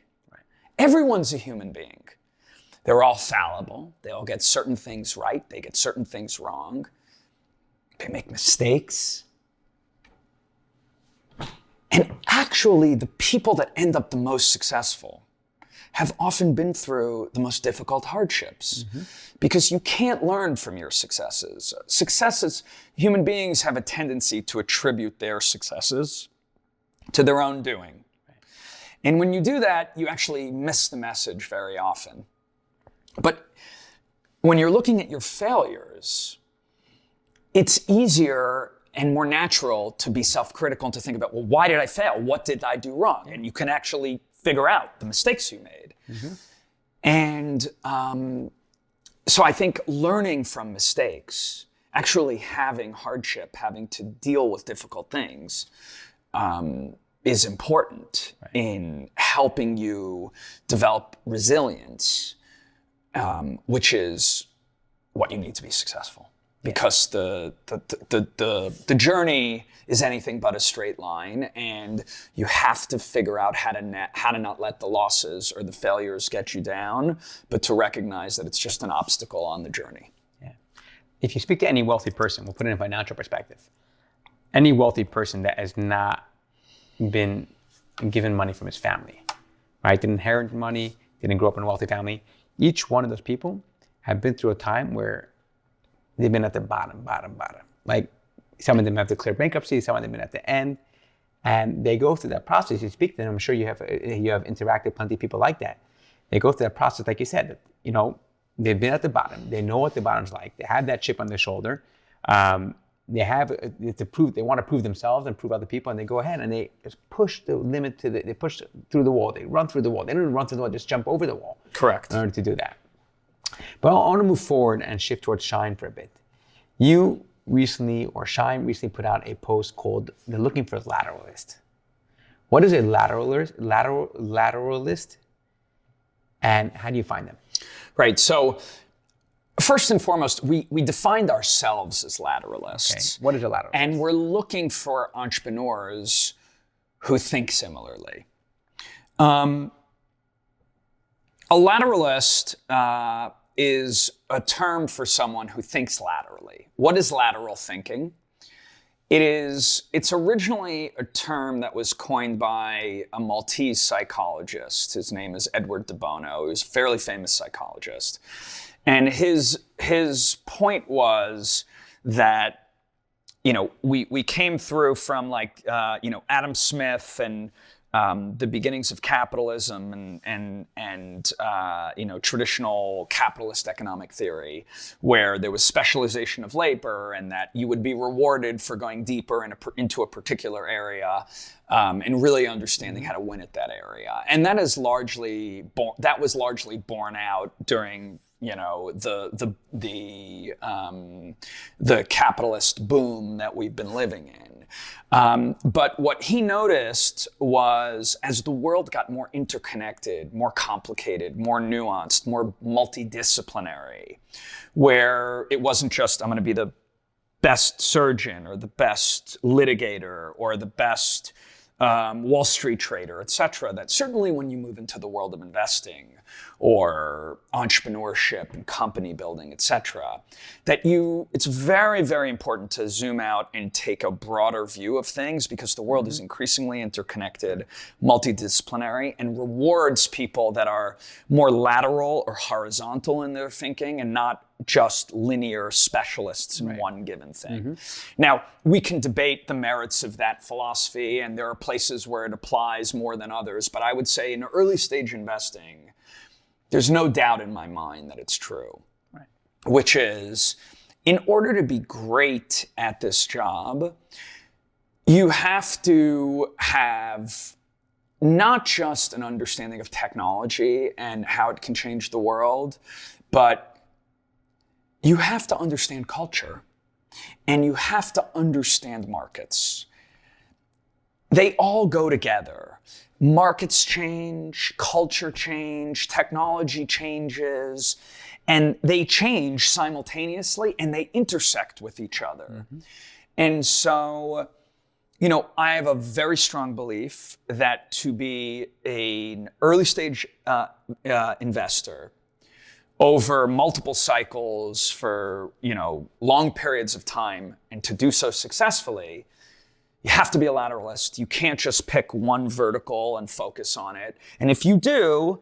Speaker 2: Everyone's a human being. They're all fallible. They all get certain things right. They get certain things wrong. They make mistakes. And actually, the people that end up the most successful have often been through the most difficult hardships, because you can't learn from your successes. Human beings have a tendency to attribute their successes to their own doing. And when you do that, you actually miss the message very often. But when you're looking at your failures, it's easier and more natural to be self-critical and to think about, well, why did I fail? What did I do wrong? And you can actually figure out the mistakes you made. And so I think learning from mistakes, actually having hardship, having to deal with difficult things, is important in helping you develop resilience, which is what you need to be successful. Because the journey is anything but a straight line, and you have to figure out how to not let the losses or the failures get you down, but to recognize that it's just an obstacle on the journey.
Speaker 1: Yeah. If you speak to any wealthy person, we'll put it in a financial perspective, any wealthy person that has not been given money from his family, right? Didn't inherit money, didn't grow up in a wealthy family. Each one of those people have been through a time where they've been at the bottom. Like, some of them have declared bankruptcy, some of them have been at the end, and they go through that process. You speak to them, I'm sure you have interacted plenty of people like that. They go through that process, like you said, they've been at the bottom. They know what the bottom's like. They have that chip on their shoulder. They want to prove themselves and prove other people, and they go ahead and they just push the limit they push through the wall. They run through the wall. They don't even run through the wall, just jump over the wall.
Speaker 2: Correct.
Speaker 1: In order to do that. But I want to move forward and shift towards shine for a bit. You recently, or Shine recently put out a post called "They're looking for a lateralist." What is a lateralist, and how do you find them?
Speaker 2: Right. So first and foremost, we defined ourselves as lateralists.
Speaker 1: Okay. What is a lateralist?
Speaker 2: And we're looking for entrepreneurs who think similarly. A lateralist is a term for someone who thinks laterally. What is lateral thinking? It's originally a term that was coined by a Maltese psychologist. His name is Edward de Bono. He was a fairly famous psychologist. And his point was that, we came through from Adam Smith and the beginnings of capitalism and traditional capitalist economic theory, where there was specialization of labor and that you would be rewarded for going deeper into a particular area and really understanding how to win at that area. And that was largely borne out during the capitalist boom that we've been living in. But what he noticed was, as the world got more interconnected, more complicated, more nuanced, more multidisciplinary, where it wasn't just, I'm going to be the best surgeon or the best litigator or the best Wall Street trader, et cetera, that certainly when you move into the world of investing or entrepreneurship and company building, et cetera, it's very, very important to zoom out and take a broader view of things, because the world is increasingly interconnected, multidisciplinary, and rewards people that are more lateral or horizontal in their thinking and not just linear specialists in one given thing. Now, we can debate the merits of that philosophy, and there are places where it applies more than others, but I would say in early stage investing, there's no doubt in my mind that it's true. Right. Which is, in order to be great at this job, you have to have not just an understanding of technology and how it can change the world, but you have to understand culture, and you have to understand markets. They all go together. Markets change, culture change, technology changes, and they change simultaneously, and they intersect with each other. And so, I have a very strong belief that to be an early stage investor over multiple cycles for, long periods of time, and to do so successfully, you have to be a lateralist. You can't just pick one vertical and focus on it. And if you do,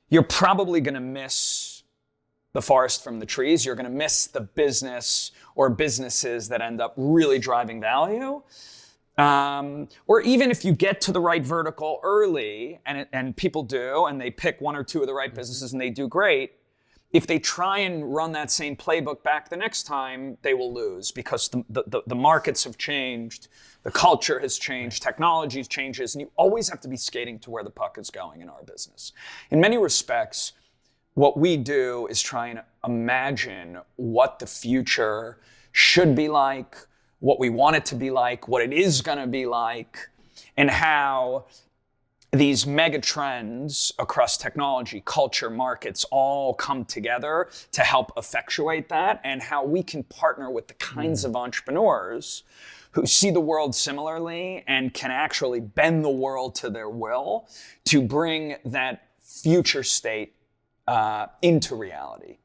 Speaker 2: you're probably going to miss the forest from the trees. You're going to miss the business or businesses that end up really driving value. Or even if you get to the right vertical early, and people do, and they pick one or two of the right businesses and they do great, if they try and run that same playbook back the next time, they will lose, because the markets have changed, the culture has changed, technology changes, and you always have to be skating to where the puck is going in our business. In many respects, what we do is try and imagine what the future should be like, what we want it to be like, what it is going to be like, and how these mega trends across technology, culture, markets all come together to help effectuate that, and how we can partner with the kinds of entrepreneurs who see the world similarly and can actually bend the world to their will to bring that future state into reality.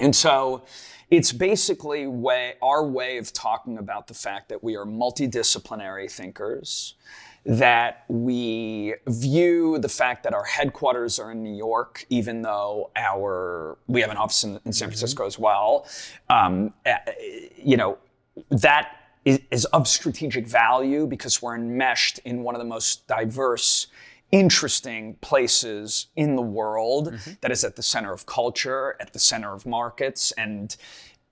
Speaker 2: And so it's basically our way of talking about the fact that we are multidisciplinary thinkers, that we view the fact that our headquarters are in New York, even though we have an office in San Francisco as well. That is of strategic value because we're enmeshed in one of the most diverse, interesting places in the world that is at the center of culture, at the center of markets, and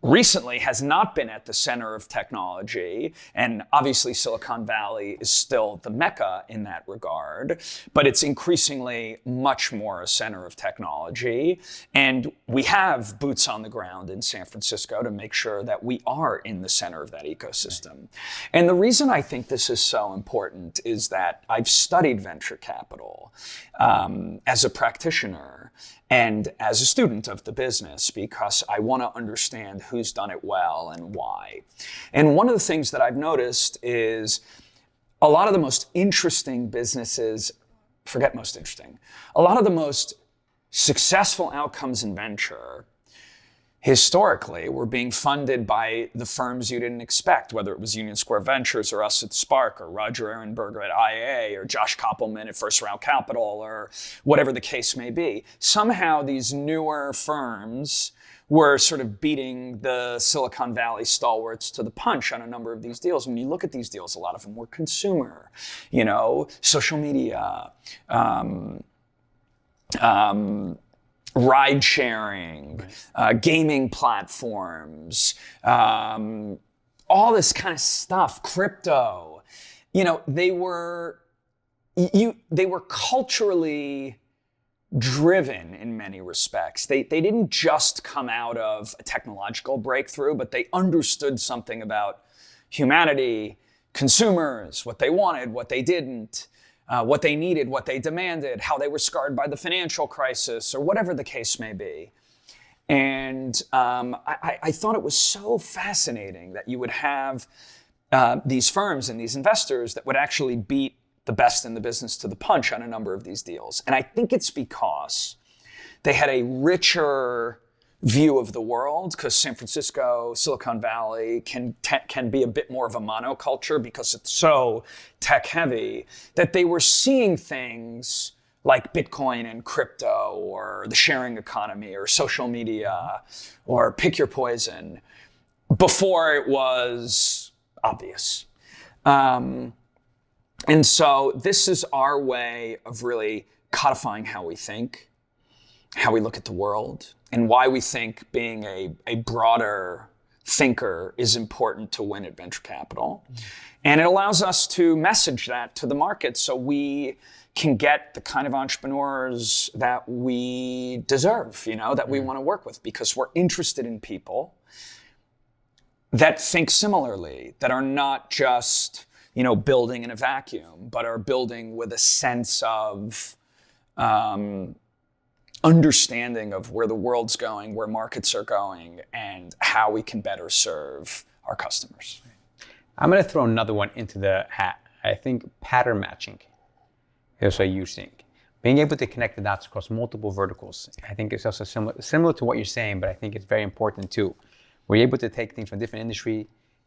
Speaker 2: recently has not been at the center of technology. And obviously Silicon Valley is still the mecca in that regard, but it's increasingly much more a center of technology. And we have boots on the ground in San Francisco to make sure that we are in the center of that ecosystem. And the reason I think this is so important is that I've studied venture capital as a practitioner and as a student of the business, because I want to understand who's done it well and why. And one of the things that I've noticed is a lot of the most interesting businesses, forget most interesting, a lot of the most successful outcomes in venture historically were being funded by the firms you didn't expect, whether it was Union Square Ventures or us at Spark or Roger Ehrenberger at IA or Josh Koppelman at First Round Capital or whatever the case may be. Somehow these newer firms were sort of beating the Silicon Valley stalwarts to the punch on a number of these deals. When you look at these deals, a lot of them were consumer, social media, ride sharing, gaming platforms, all this kind of stuff, crypto. They were culturally driven in many respects. They didn't just come out of a technological breakthrough, but they understood something about humanity, consumers, what they wanted, what they didn't. What they needed, what they demanded, how they were scarred by the financial crisis, or whatever the case may be. And I thought it was so fascinating that you would have these firms and these investors that would actually beat the best in the business to the punch on a number of these deals. And I think it's because they had a richer view of the world, because San Francisco, Silicon Valley can be a bit more of a monoculture because it's so tech heavy, that they were seeing things like Bitcoin and crypto or the sharing economy or social media or pick your poison before it was obvious. And so this is our way of really codifying how we think, how we look at the world, and why we think being a broader thinker is important to win at venture capital. And it allows us to message that to the market so we can get the kind of entrepreneurs that we deserve, that we want to work with, because we're interested in people that think similarly, that are not just, building in a vacuum, but are building with a sense of understanding of where the world's going, where markets are going, and how we can better serve our customers.
Speaker 1: I'm going to throw another one into the hat. I think pattern matching is a huge thing. Being able to connect the dots across multiple verticals, I think it's also similar to what you're saying, but I think it's very important too. We're able to take things from different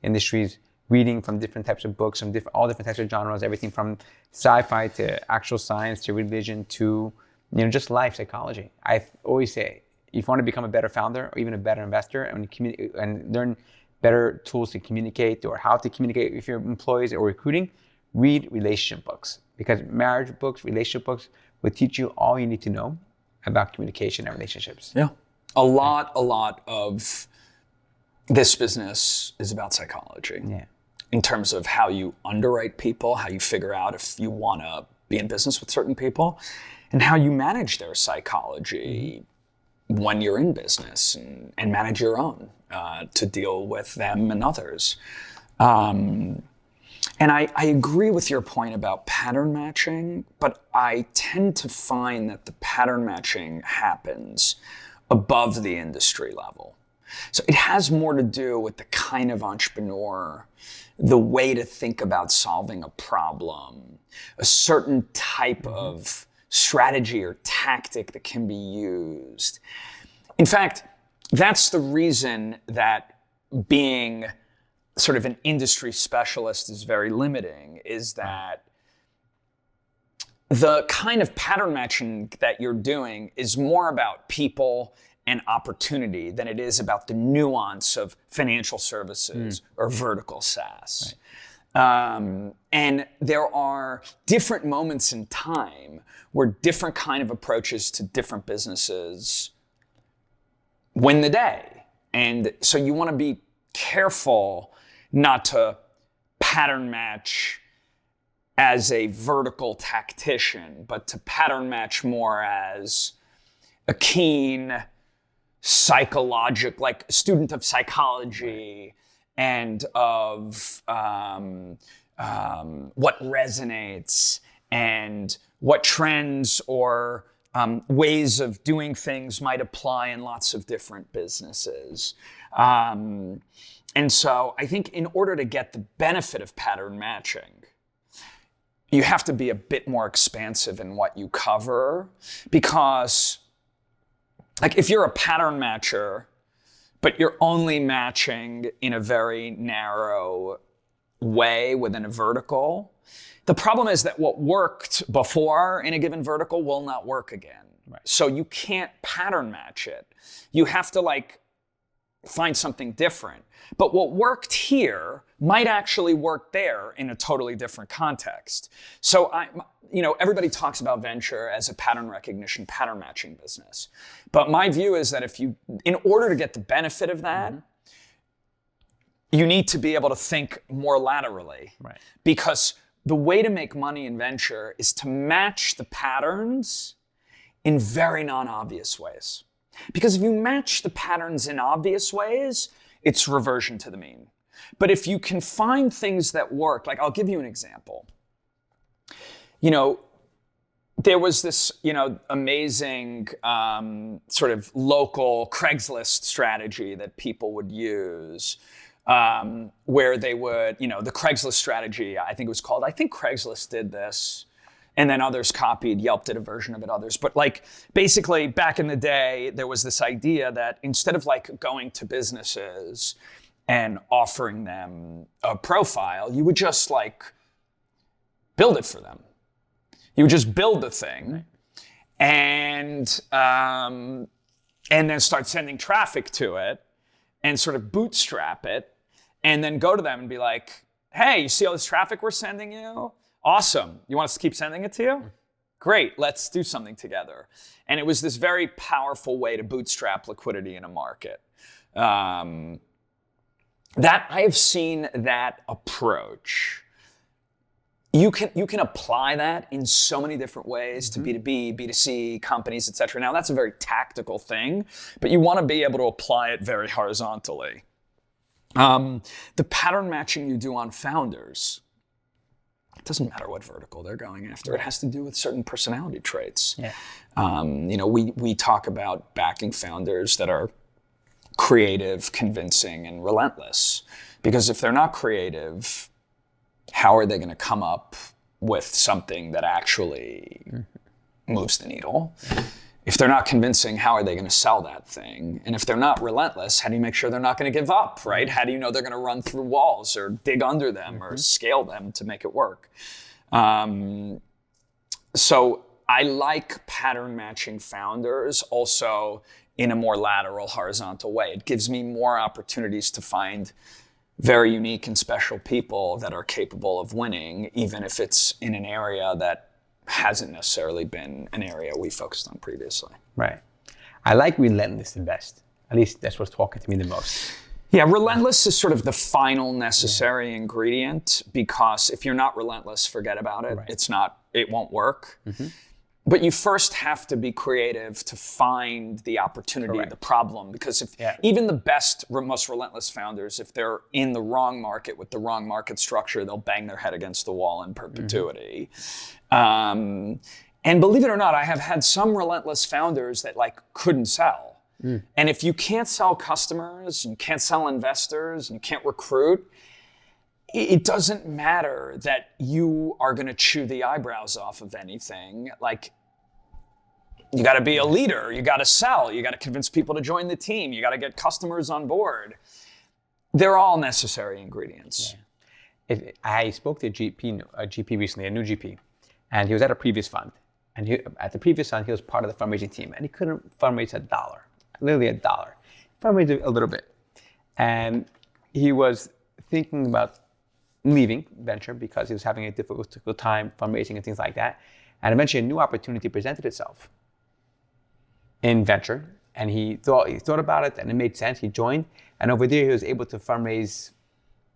Speaker 1: industries, reading from different types of books, from all different types of genres, everything from sci-fi to actual science to religion to just life psychology. I always say, if you want to become a better founder or even a better investor and learn better tools to communicate or how to communicate with your employees or recruiting, read relationship books. Because marriage books, relationship books will teach you all you need to know about communication and relationships.
Speaker 2: Yeah. A lot of this business is about psychology.
Speaker 1: Yeah.
Speaker 2: In terms of how you underwrite people, how you figure out if you want to be in business with certain people, and how you manage their psychology when you're in business and manage your own to deal with them and others. And I agree with your point about pattern matching, but I tend to find that the pattern matching happens above the industry level. So it has more to do with the kind of entrepreneur, the way to think about solving a problem, a certain type of strategy or tactic that can be used. In fact, that's the reason that being sort of an industry specialist is very limiting, is that the kind of pattern matching that you're doing is more about people and opportunity than it is about the nuance of financial services or vertical SaaS. Right. And there are different moments in time where different kind of approaches to different businesses win the day. And so you want to be careful not to pattern match as a vertical tactician, but to pattern match more as a keen like student of psychology and of what resonates and what trends or ways of doing things might apply in lots of different businesses. And so I think in order to get the benefit of pattern matching, you have to be a bit more expansive in what you cover, because like if you're a pattern matcher, but you're only matching in a very narrow way within a vertical, the problem is that what worked before in a given vertical will not work again.
Speaker 1: Right.
Speaker 2: So you can't pattern match it. You have to like find something different. But what worked here might actually work there in a totally different context. So everybody talks about venture as a pattern recognition, pattern matching business. But my view is that in order to get the benefit of that, you need to be able to think more laterally.
Speaker 1: Right.
Speaker 2: Because the way to make money in venture is to match the patterns in very non-obvious ways. Because if you match the patterns in obvious ways, it's reversion to the mean. But if you can find things that work, like I'll give you an example. There was this, amazing sort of local Craigslist strategy that people would use, where they would, the Craigslist strategy, I think Craigslist did this, and then others copied. Yelp did a version of it, others. But like basically back in the day, there was this idea that instead of like going to businesses and offering them a profile, you would just like build it for them. You would just build the thing, and then start sending traffic to it and sort of bootstrap it, and then go to them and be like, hey, you see all this traffic we're sending you? Awesome. You want us to keep sending it to you? Great, let's do something together. And it was this very powerful way to bootstrap liquidity in a market. That I have seen that approach. You can apply that in so many different ways to B2B, B2C, companies, et cetera. Now, that's a very tactical thing, but you want to be able to apply it very horizontally. The pattern matching you do on founders, it doesn't matter what vertical they're going after. It has to do with certain personality traits.
Speaker 1: Yeah.
Speaker 2: We talk about backing founders that are creative, convincing, and relentless. Because if they're not creative, how are they going to come up with something that actually moves the needle? If they're not convincing, how are they going to sell that thing? And if they're not relentless, how do you make sure they're not going to give up, right? How do you know they're going to run through walls or dig under them or scale them to make it work? So I like pattern matching founders also in a more lateral, horizontal way. It gives me more opportunities to find very unique and special people that are capable of winning, even if it's in an area that hasn't necessarily been an area we focused on previously.
Speaker 1: Right. I like relentless the best. At least that's what's talking to me the most.
Speaker 2: Yeah, relentless is sort of the final necessary ingredient, because if you're not relentless, forget about it. Right. It won't work. But you first have to be creative to find the opportunity, the problem, because even the best, most relentless founders, if they're in the wrong market with the wrong market structure, they'll bang their head against the wall in perpetuity. And believe it or not, I have had some relentless founders that like couldn't sell. And if you can't sell customers, and you can't sell investors, and you can't recruit, it doesn't matter that you are going to chew the eyebrows off of anything. Like, you got to be a leader. You got to sell. You got to convince people to join the team. You got to get customers on board. They're all necessary ingredients.
Speaker 1: Yeah. I spoke to a GP recently, a new GP, and he was at a previous fund. And at the previous fund, he was part of the fundraising team, and he couldn't fundraise $1, literally $1. Fundraised a little bit. And he was thinking about leaving venture because he was having a difficult time fundraising and things like that. And eventually a new opportunity presented itself in venture. and he thought about it, and it made sense. He joined, and over there he was able to fundraise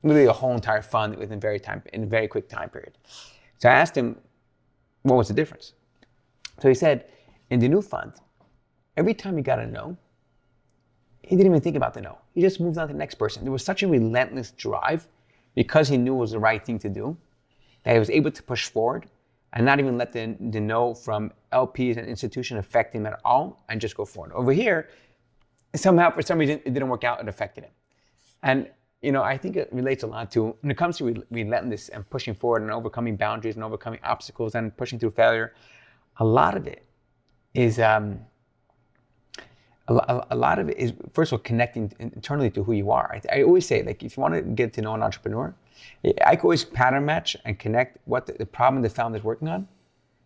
Speaker 1: literally a whole entire fund in a very quick time period. So I asked him, what was the difference? So he said, in the new fund, every time he got a no, he didn't even think about the no. He just moved on to the next person. There was such a relentless drive because he knew it was the right thing to do that he was able to push forward and not even let the no from LPs and institutions affect him at all and just go forward. Over here, somehow, for some reason, it didn't work out. It affected him. And I think it relates a lot to, when it comes to relentless and pushing forward and overcoming boundaries and overcoming obstacles and pushing through failure, a lot of it is, first of all, connecting internally to who you are. I always say, like, if you want to get to know an entrepreneur, I can always pattern match and connect what the problem the founder is working on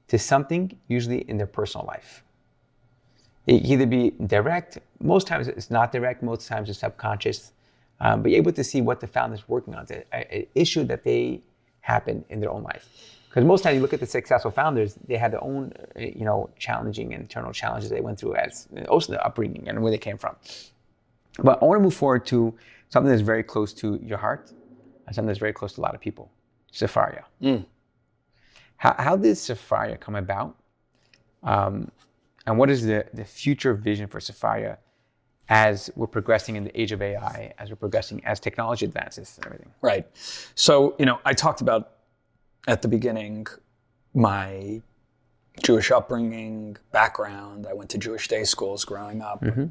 Speaker 1: to something usually in their personal life. It can either be direct, most times it's not direct, most times it's subconscious, but you're able to see what the founder is working on, an issue that they happen in their own life. Because most times you look at the successful founders, they had their own, challenging internal challenges they went through as also the upbringing and where they came from. But I want to move forward to something that's very close to your heart and something that's very close to a lot of people, Sefaria. How did Sefaria come about? And what is the future vision for Sefaria as we're progressing in the age of AI, as we're progressing as technology advances and everything?
Speaker 2: Right. So, I talked about at the beginning my Jewish upbringing, background. I went to Jewish day schools growing up. Mm-hmm.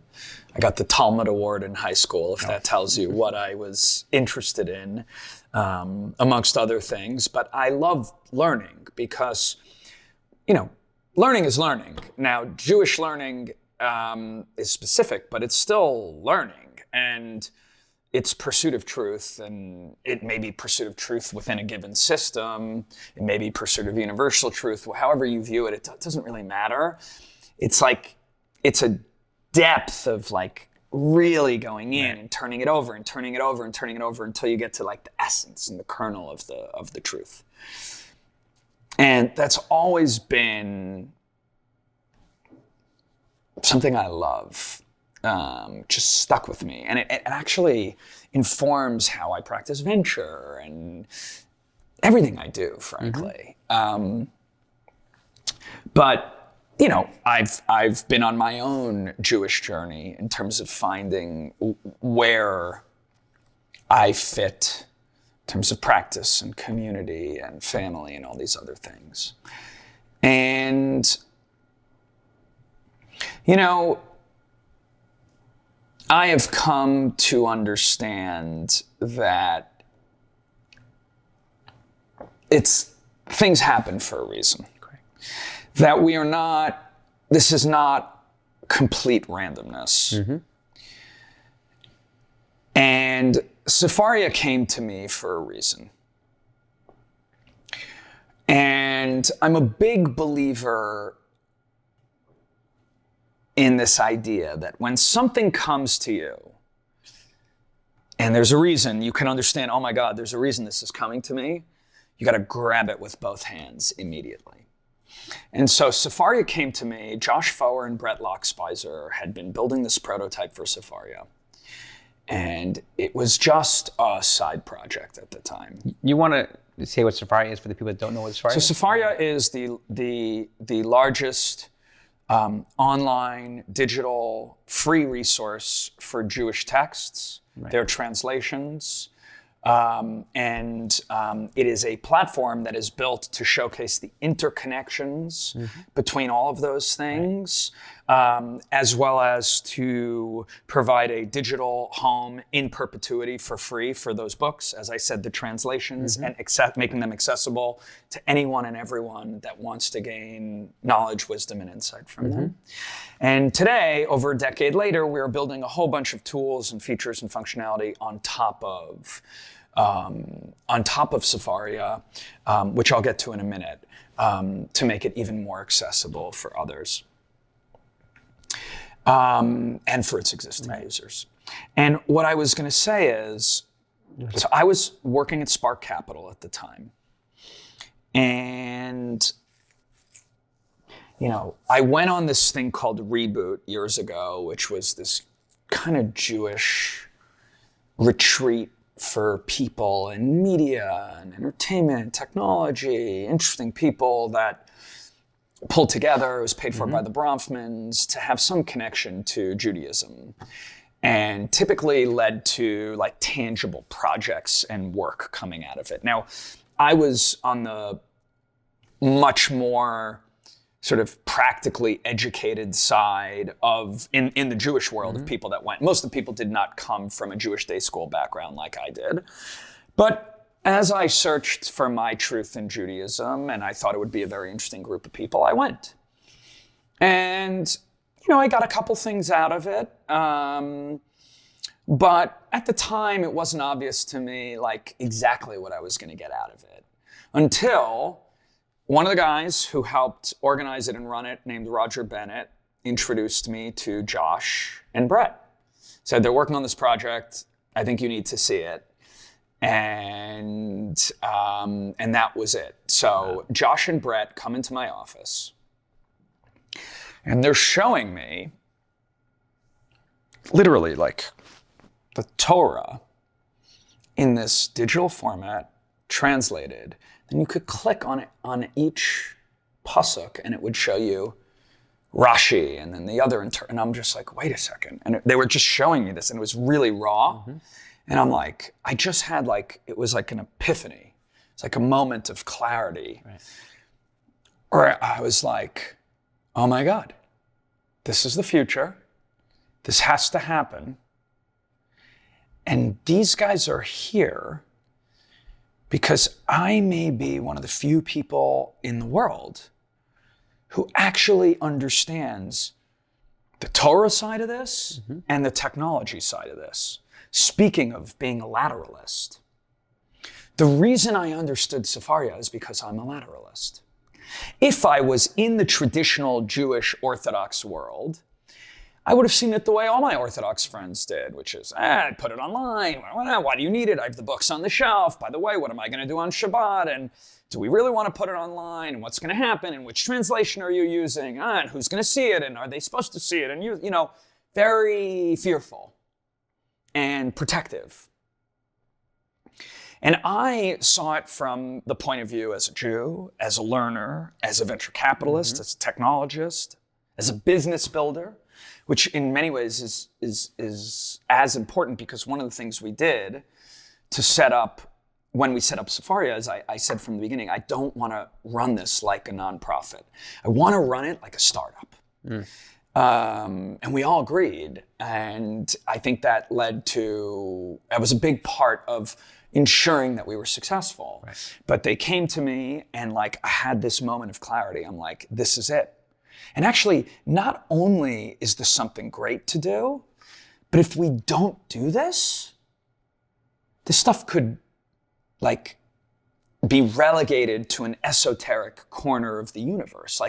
Speaker 2: I got the Talmud Award in high school, if that tells you what I was interested in, amongst other things. But I love learning because, learning is learning. Now, Jewish learning is specific, but it's still learning. And it's pursuit of truth, and it may be pursuit of truth within a given system. It may be pursuit of universal truth. However you view it, it doesn't really matter. It's like, it's a depth of like really going in and turning it over and turning it over and turning it over until you get to like the essence and the kernel of the truth. And that's always been something I love. Just stuck with me. And it actually informs how I practice venture and everything I do, frankly. Mm-hmm. But, I've been on my own Jewish journey in terms of finding where I fit in terms of practice and community and family and all these other things. And, I have come to understand that things happen for a reason. Correct. That this is not complete randomness. Mm-hmm. And Sefaria came to me for a reason. And I'm a big believer in this idea that when something comes to you, and there's a reason, you can understand, oh my God, there's a reason this is coming to me, you got to grab it with both hands immediately. And so Sefaria came to me. Josh Foer and Brett Lockspizer had been building this prototype for Sefaria. And it was just a side project at the time.
Speaker 1: You want to say what Sefaria is for the people that don't know what Sefaria is?
Speaker 2: So Sefaria is the largest online, digital, free resource for Jewish texts, their translations, and it is a platform that is built to showcase the interconnections between all of those things, as well as to provide a digital home in perpetuity for free for those books. As I said, the translations and making them accessible to anyone and everyone that wants to gain knowledge, wisdom, and insight from them. And today, over a decade later, we're building a whole bunch of tools and features and functionality on top of Sefaria, which I'll get to in a minute, to make it even more accessible for others and for its existing users. And what I was going to say is, so I was working at Spark Capital at the time, and I went on this thing called Reboot years ago, which was this kind of Jewish retreat for people in media and entertainment, technology, interesting people that pulled together. It was paid for by the Bronfmans to have some connection to Judaism, and typically led to like tangible projects and work coming out of it. Now, I was on the much more sort of practically educated side of, in the Jewish world of people that went. Most of the people did not come from a Jewish day school background like I did. But as I searched for my truth in Judaism, and I thought it would be a very interesting group of people, I went. And, I got a couple things out of it. But at the time, it wasn't obvious to me like exactly what I was going to get out of it. Until one of the guys who helped organize it and run it, named Roger Bennett, introduced me to Josh and Brett. Said, they're working on this project. I think you need to see it. And that was it. So Josh and Brett come into my office, and they're showing me literally like the Torah in this digital format, translated. And you could click on it on each pasuk, and it would show you Rashi and then the other. And I'm just like, wait a second. And they were just showing me this, and it was really raw. And I'm like, I just had it was like an epiphany. It's like a moment of clarity. Right. Or I was like, oh my God, this is the future. This has to happen. And these guys are here because I may be one of the few people in the world who actually understands the Torah side of this and the technology side of this. Speaking of being a lateralist, the reason I understood Sefaria is because I'm a lateralist. If I was in the traditional Jewish Orthodox world, I would have seen it the way all my Orthodox friends did, which is, I'd put it online. Why do you need it? I have the books on the shelf. By the way, what am I going to do on Shabbat? And do we really want to put it online? And what's going to happen? And which translation are you using? And who's going to see it? And are they supposed to see it? And very fearful and protective. And I saw it from the point of view as a Jew, as a learner, as a venture capitalist, as a technologist, as a business builder, which in many ways is as important, because one of the things we did to set up, when we set up Sefaria, is I said from the beginning, I don't want to run this like a nonprofit. I want to run it like a startup. And we all agreed. And I think that was a big part of ensuring that we were successful. Right. But they came to me and I had this moment of clarity. I'm like, this is it. And actually, not only is this something great to do, but if we don't do this stuff could be relegated to an esoteric corner of the universe.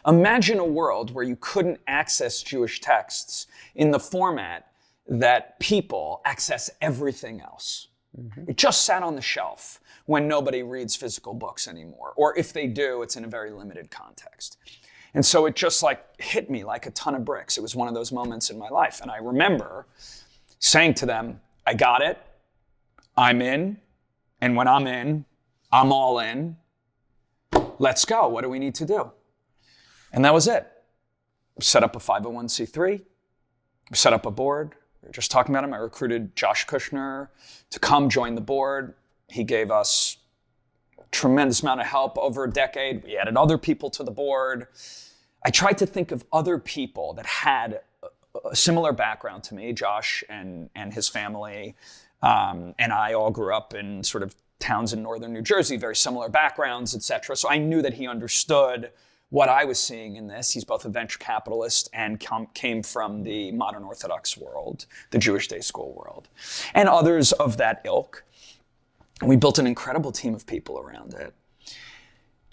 Speaker 2: Imagine a world where you couldn't access Jewish texts in the format that people access everything else. It just sat on the shelf when nobody reads physical books anymore. Or if they do, it's in a very limited context. And so it just hit me like a ton of bricks. It was one of those moments in my life. And I remember saying to them, I got it, I'm in, and when I'm in, I'm all in. Let's go. What do we need to do? And that was it. We set up a 501c3. We set up a board. We were just talking about him. I recruited Josh Kushner to come join the board. He gave us a tremendous amount of help over a decade. We added other people to the board. I tried to think of other people that had a similar background to me. Josh and his family and I all grew up in sort of towns in northern New Jersey, very similar backgrounds, et cetera. So I knew that he understood what I was seeing in this. He's both a venture capitalist and came from the modern Orthodox world, the Jewish day school world, and others of that ilk. And we built an incredible team of people around it.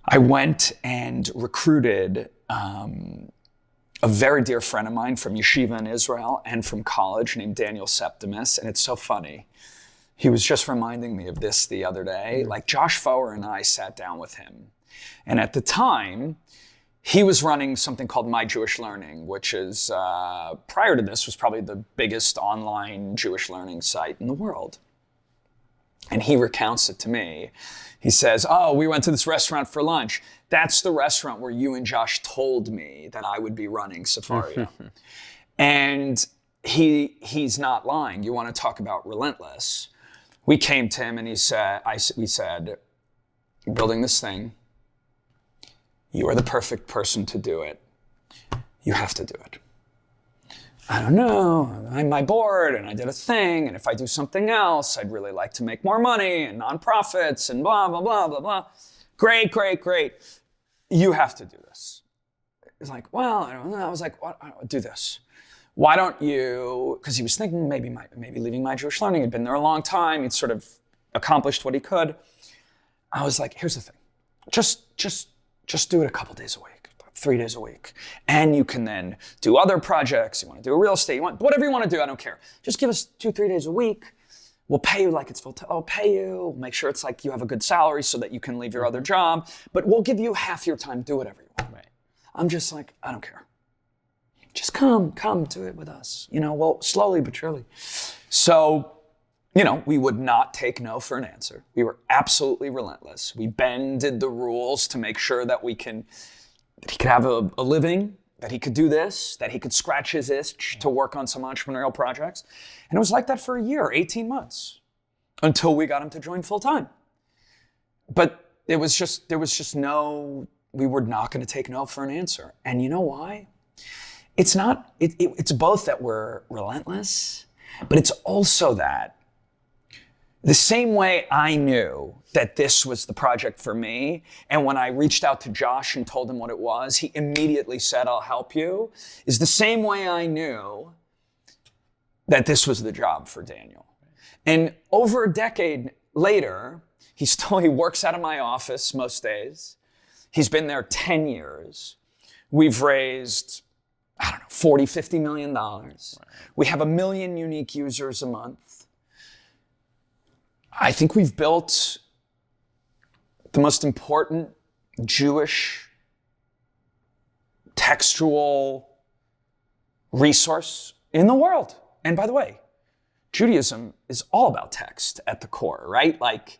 Speaker 2: I went and recruited a very dear friend of mine from yeshiva in Israel and from college named Daniel Septimus. And it's so funny. He was just reminding me of this the other day. Josh Foer and I sat down with him. And at the time, he was running something called My Jewish Learning, which is, prior to this, was probably the biggest online Jewish learning site in the world. And he recounts it to me. He says, oh, we went to this restaurant for lunch. That's the restaurant where you and Josh told me that I would be running Sefaria. And he's not lying. You want to talk about relentless. We came to him and we said, you're building this thing. You are the perfect person to do it. You have to do it. I don't know, I'm my board and I did a thing, and if I do something else, I'd really like to make more money and nonprofits and blah, blah, blah, blah, blah. Great, great, great. You have to do this. He's like, well, I don't know. I was like, what? Do this. Why don't you, because he was thinking maybe leaving My Jewish Learning. He'd been there a long time. He'd sort of accomplished what he could. I was like, here's the thing. Just do it a couple days a week, 3 days a week. And you can then do other projects. You want to do real estate, you want whatever you want to do, I don't care. Just give us 2-3 days a week. We'll pay you like it's full time. I'll pay you. We'll make sure it's like you have a good salary so that you can leave your other job. But we'll give you half your time. Do whatever you want.
Speaker 1: Right.
Speaker 2: I'm just like, I don't care. Just come do it with us. Well, slowly but surely. So, we would not take no for an answer. We were absolutely relentless. We bended the rules to make sure that he could have a living, that he could do this, that he could scratch his itch to work on some entrepreneurial projects. And it was like that for a year, 18 months, until we got him to join full time. But there was just no, we were not going to take no for an answer. And you know why? It's both that we're relentless, but it's also that the same way I knew that this was the project for me, and when I reached out to Josh and told him what it was, he immediately said, I'll help you, is the same way I knew that this was the job for Daniel. And over a decade later, he works out of my office most days. He's been there 10 years. We've raised, I don't know, $40-50 million. Right. We have 1 million unique users a month. I think we've built the most important Jewish textual resource in the world. And by the way, Judaism is all about text at the core, right? Like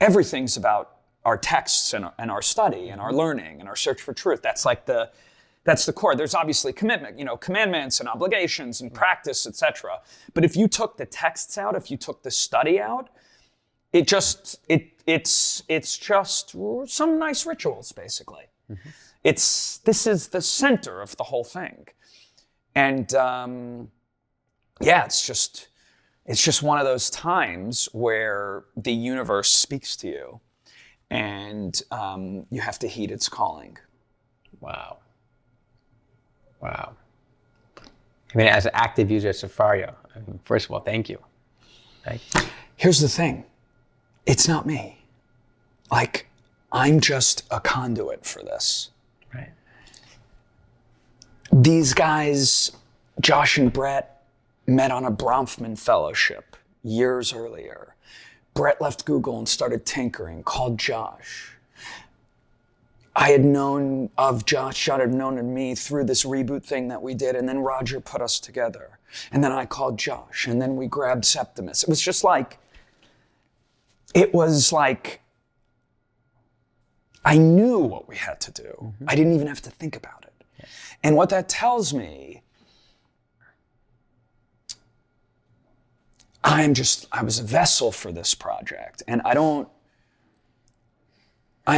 Speaker 2: everything's about our texts and our study and our learning and our search for truth. That's the core. There's obviously commitment, commandments and obligations and practice, etc. But if you took the texts out, if you took the study out, it's just some nice rituals, basically. Mm-hmm. This is the center of the whole thing. And it's just one of those times where the universe speaks to you and you have to heed its calling.
Speaker 1: Wow. As an active user of Sefaria, first of all, thank you. Right?
Speaker 2: Here's the thing. It's not me. I'm just a conduit for this.
Speaker 1: Right.
Speaker 2: These guys, Josh and Brett, met on a Bronfman Fellowship years earlier. Brett left Google and started tinkering, called Josh. I had known of Josh, John had known of me through this reboot thing that we did, and then Roger put us together. And then I called Josh, and then we grabbed Septimus. It was like I knew what we had to do. Mm-hmm. I didn't even have to think about it. Yeah. And what that tells me, I was a vessel for this project, and I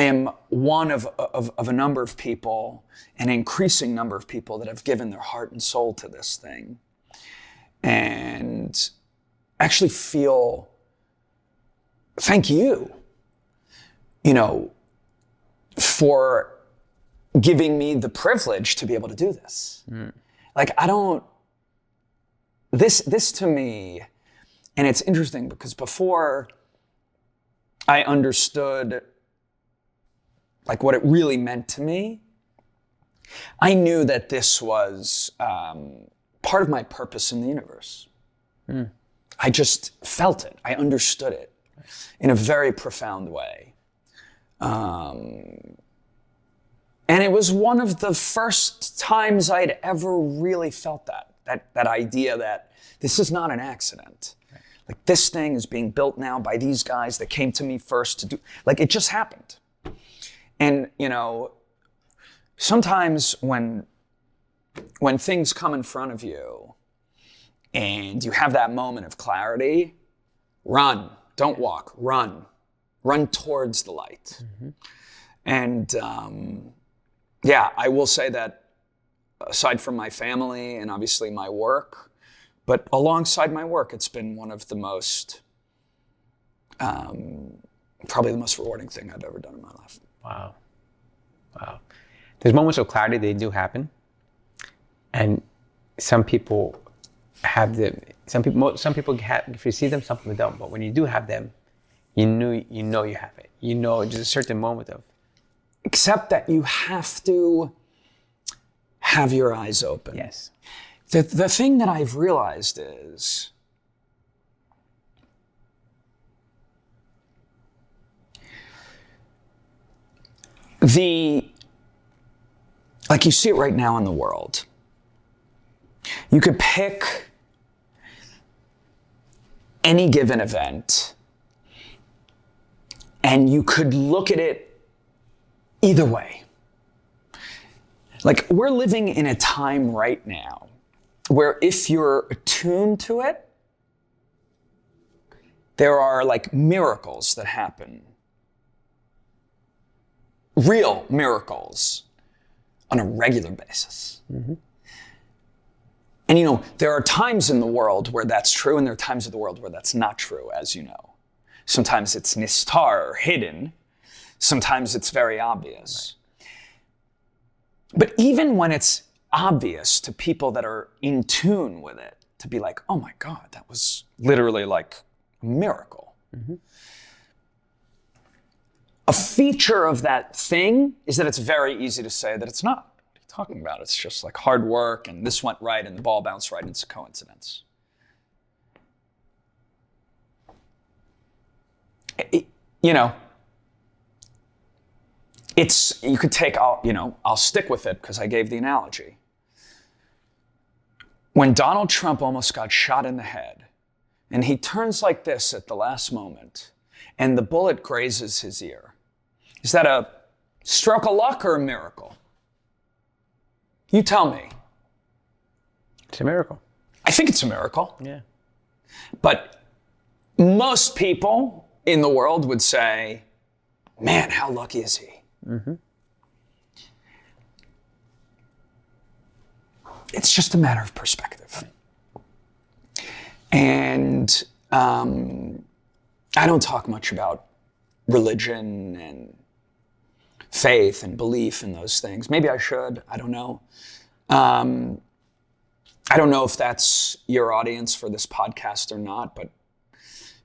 Speaker 2: am one of a number of people, an increasing number of people that have given their heart and soul to this thing. And actually feel, thank you, for giving me the privilege to be able to do this. Mm. This to me, and it's interesting because before I understood what it really meant to me, I knew that this was part of my purpose in the universe. Mm. I just felt it. I understood it in a very profound way. And it was one of the first times I'd ever really felt that idea that this is not an accident. Right. Like, this thing is being built now by these guys that came to me first to do, like, it just happened. And, you know, sometimes when things come in front of you and you have that moment of clarity, run, don't walk, run towards the light. Mm-hmm. And, yeah, I will say that aside from my family and obviously my work, but alongside my work, it's been one of the most, probably the most rewarding thing I've ever done in my life.
Speaker 1: Wow. There's moments of clarity, they do happen. And some people have them, some people have, if you see them, some people don't. But when you do have them, you know you have it. You know, just a certain moment of,
Speaker 2: except that you have to have your eyes open.
Speaker 1: Yes.
Speaker 2: The thing that I've realized is like you see it right now in the world. You could pick any given event and you could look at it either way. Like, we're living in a time right now where if you're attuned to it, there are like miracles that happen. Real miracles on a regular basis. Mm-hmm. And, you know, there are times in the world where that's true, and there are times in the world where that's not true, as you know. Sometimes it's nistar, or hidden. Sometimes it's very obvious. Right. But even when it's obvious to people that are in tune with it, to be like, oh my God, that was literally like a miracle. Mm-hmm. A feature of that thing is that it's very easy to say that it's not. What are you talking about? It's just like hard work and this went right and the ball bounced right and it's a coincidence. You know, you could take, I'll stick with it because I gave the analogy. When Donald Trump almost got shot in the head and he turns like this at the last moment and the bullet grazes his ear, is that a stroke of luck or a miracle? You tell me.
Speaker 1: It's a miracle.
Speaker 2: I think it's a miracle.
Speaker 1: Yeah.
Speaker 2: But most people in the world would say, man, how lucky is he? Mm-hmm. It's just a matter of perspective. And I don't talk much about religion and faith and belief in those things. Maybe I should. I don't know. I don't know if that's your audience for this podcast or not, but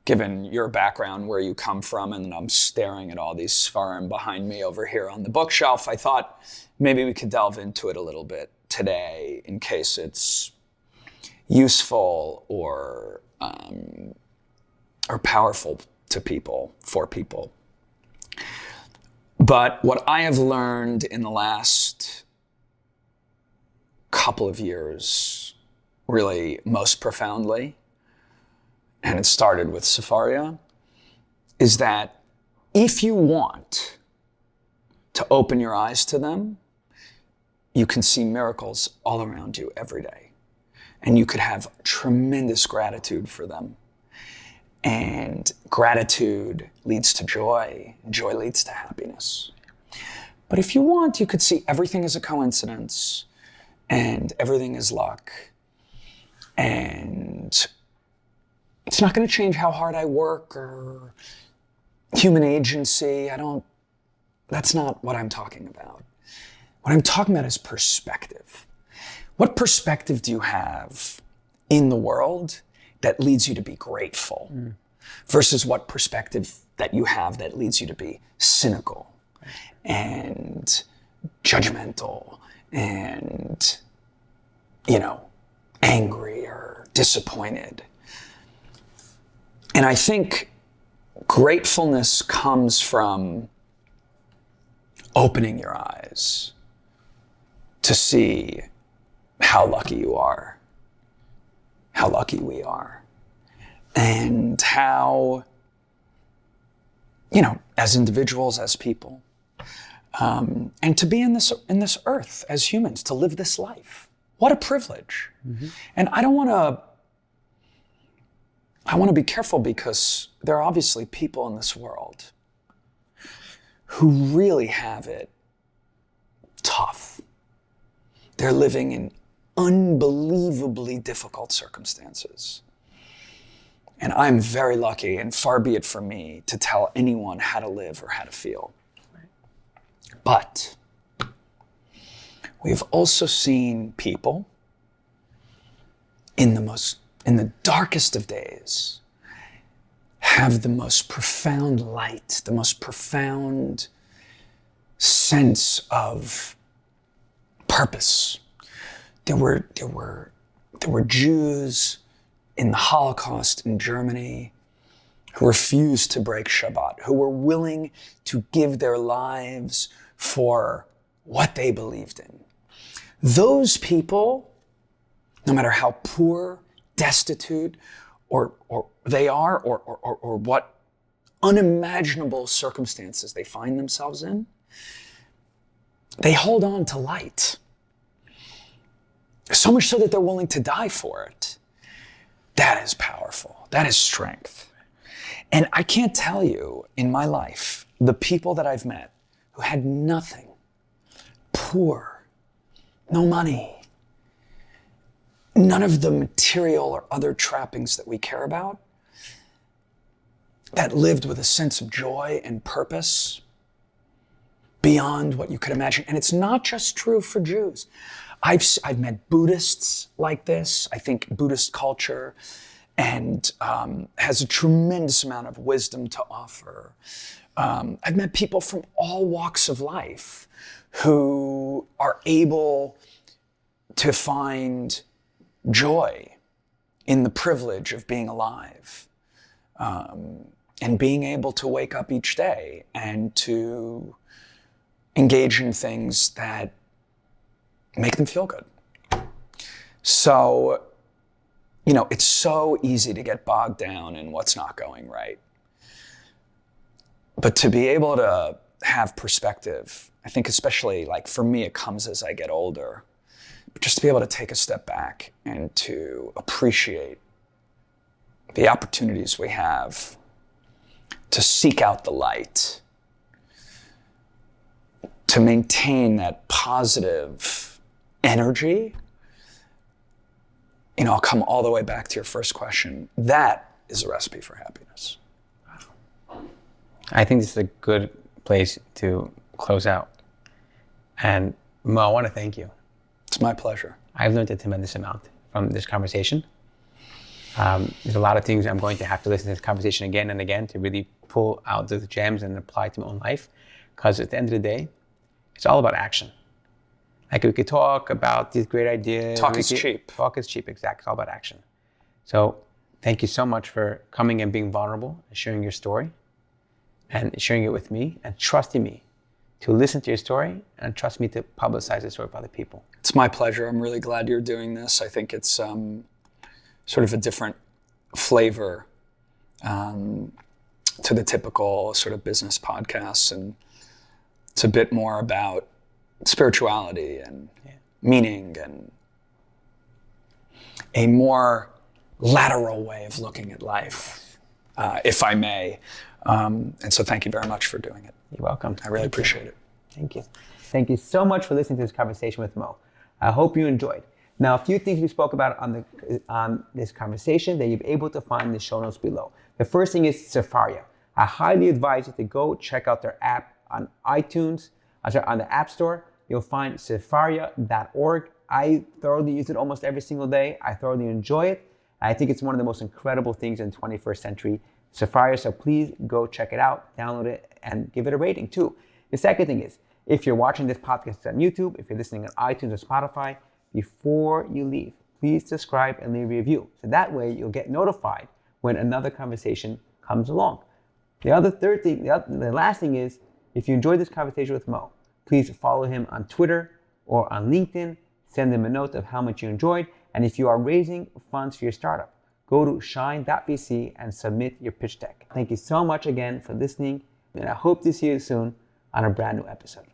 Speaker 2: given your background, where you come from, and then I'm staring at all these Sefarim behind me over here on the bookshelf, I thought maybe we could delve into it a little bit today in case it's useful or powerful to people, for people. But what I have learned in the last couple of years, really most profoundly, and it started with Sefaria, is that if you want to open your eyes to them, you can see miracles all around you every day. And you could have tremendous gratitude for them. And gratitude leads to joy, and joy leads to happiness. But if you want, you could see everything as a coincidence, and everything is luck. And it's not going to change how hard I work or human agency. That's not what I'm talking about. What I'm talking about is perspective. What perspective do you have in the world that leads you to be grateful versus what perspective that you have that leads you to be cynical and judgmental and, angry or disappointed? And I think gratefulness comes from opening your eyes to see how lucky you are, how lucky we are, and how, as individuals, as people, and to be in this earth as humans, to live this life. What a privilege. Mm-hmm. And I want to be careful, because there are obviously people in this world who really have it tough. They're living in unbelievably difficult circumstances. And I'm very lucky, and far be it from me to tell anyone how to live or how to feel. But we've also seen people in the darkest of days have the most profound light, the most profound sense of purpose. There were Jews in the Holocaust in Germany who refused to break Shabbat, who were willing to give their lives for what they believed in. Those people, no matter how poor, destitute, or they are, or what unimaginable circumstances they find themselves in, they hold on to light. So much so that they're willing to die for it. That is powerful. That is strength. And I can't tell you, in my life, the people that I've met who had nothing, poor, no money, none of the material or other trappings that we care about, that lived with a sense of joy and purpose beyond what you could imagine. And it's not just true for Jews. I've met Buddhists like this. I think Buddhist culture has a tremendous amount of wisdom to offer. I've met people from all walks of life who are able to find joy in the privilege of being alive, and being able to wake up each day and to engage in things that make them feel good. So, it's so easy to get bogged down in what's not going right. But to be able to have perspective, I think especially for me, it comes as I get older, but just to be able to take a step back and to appreciate the opportunities we have to seek out the light, to maintain that positive energy. I'll come all the way back to your first question. That is a recipe for happiness.
Speaker 1: I think this is a good place to close out. And Mo, I want to thank you.
Speaker 2: It's my pleasure.
Speaker 1: I've learned a tremendous amount from this conversation. There's a lot of things I'm going to have to listen to this conversation again and again to really pull out the gems and apply to my own life. Because at the end of the day, it's all about action. We could talk about these great ideas.
Speaker 2: Talk is cheap.
Speaker 1: Talk is cheap, exactly. It's all about action. So thank you so much for coming and being vulnerable and sharing your story and sharing it with me and trusting me to listen to your story and trust me to publicize the story for other people.
Speaker 2: It's my pleasure. I'm really glad you're doing this. I think it's sort of a different flavor to the typical sort of business podcasts, and it's a bit more about spirituality and meaning and a more lateral way of looking at life, if I may. And so thank you very much for doing it.
Speaker 1: You're welcome.
Speaker 2: I really appreciate it.
Speaker 1: Thank you. Thank you so much for listening to this conversation with Mo. I hope you enjoyed. Now, a few things we spoke about on this conversation that you'll be able to find in the show notes below. The first thing is Sefaria. I highly advise you to go check out their app on iTunes, on the App Store. You'll find sefaria.org. I thoroughly use it almost every single day. I thoroughly enjoy it. I think it's one of the most incredible things in the 21st century, Sefaria. So please go check it out, download it, and give it a rating too. The second thing is, if you're watching this podcast on YouTube, if you're listening on iTunes or Spotify, before you leave, please subscribe and leave a review. So that way you'll get notified when another conversation comes along. The last thing is, if you enjoyed this conversation with Mo, please follow him on Twitter or on LinkedIn. Send him a note of how much you enjoyed. And if you are raising funds for your startup, go to shine.vc and submit your pitch deck. Thank you so much again for listening, and I hope to see you soon on a brand new episode.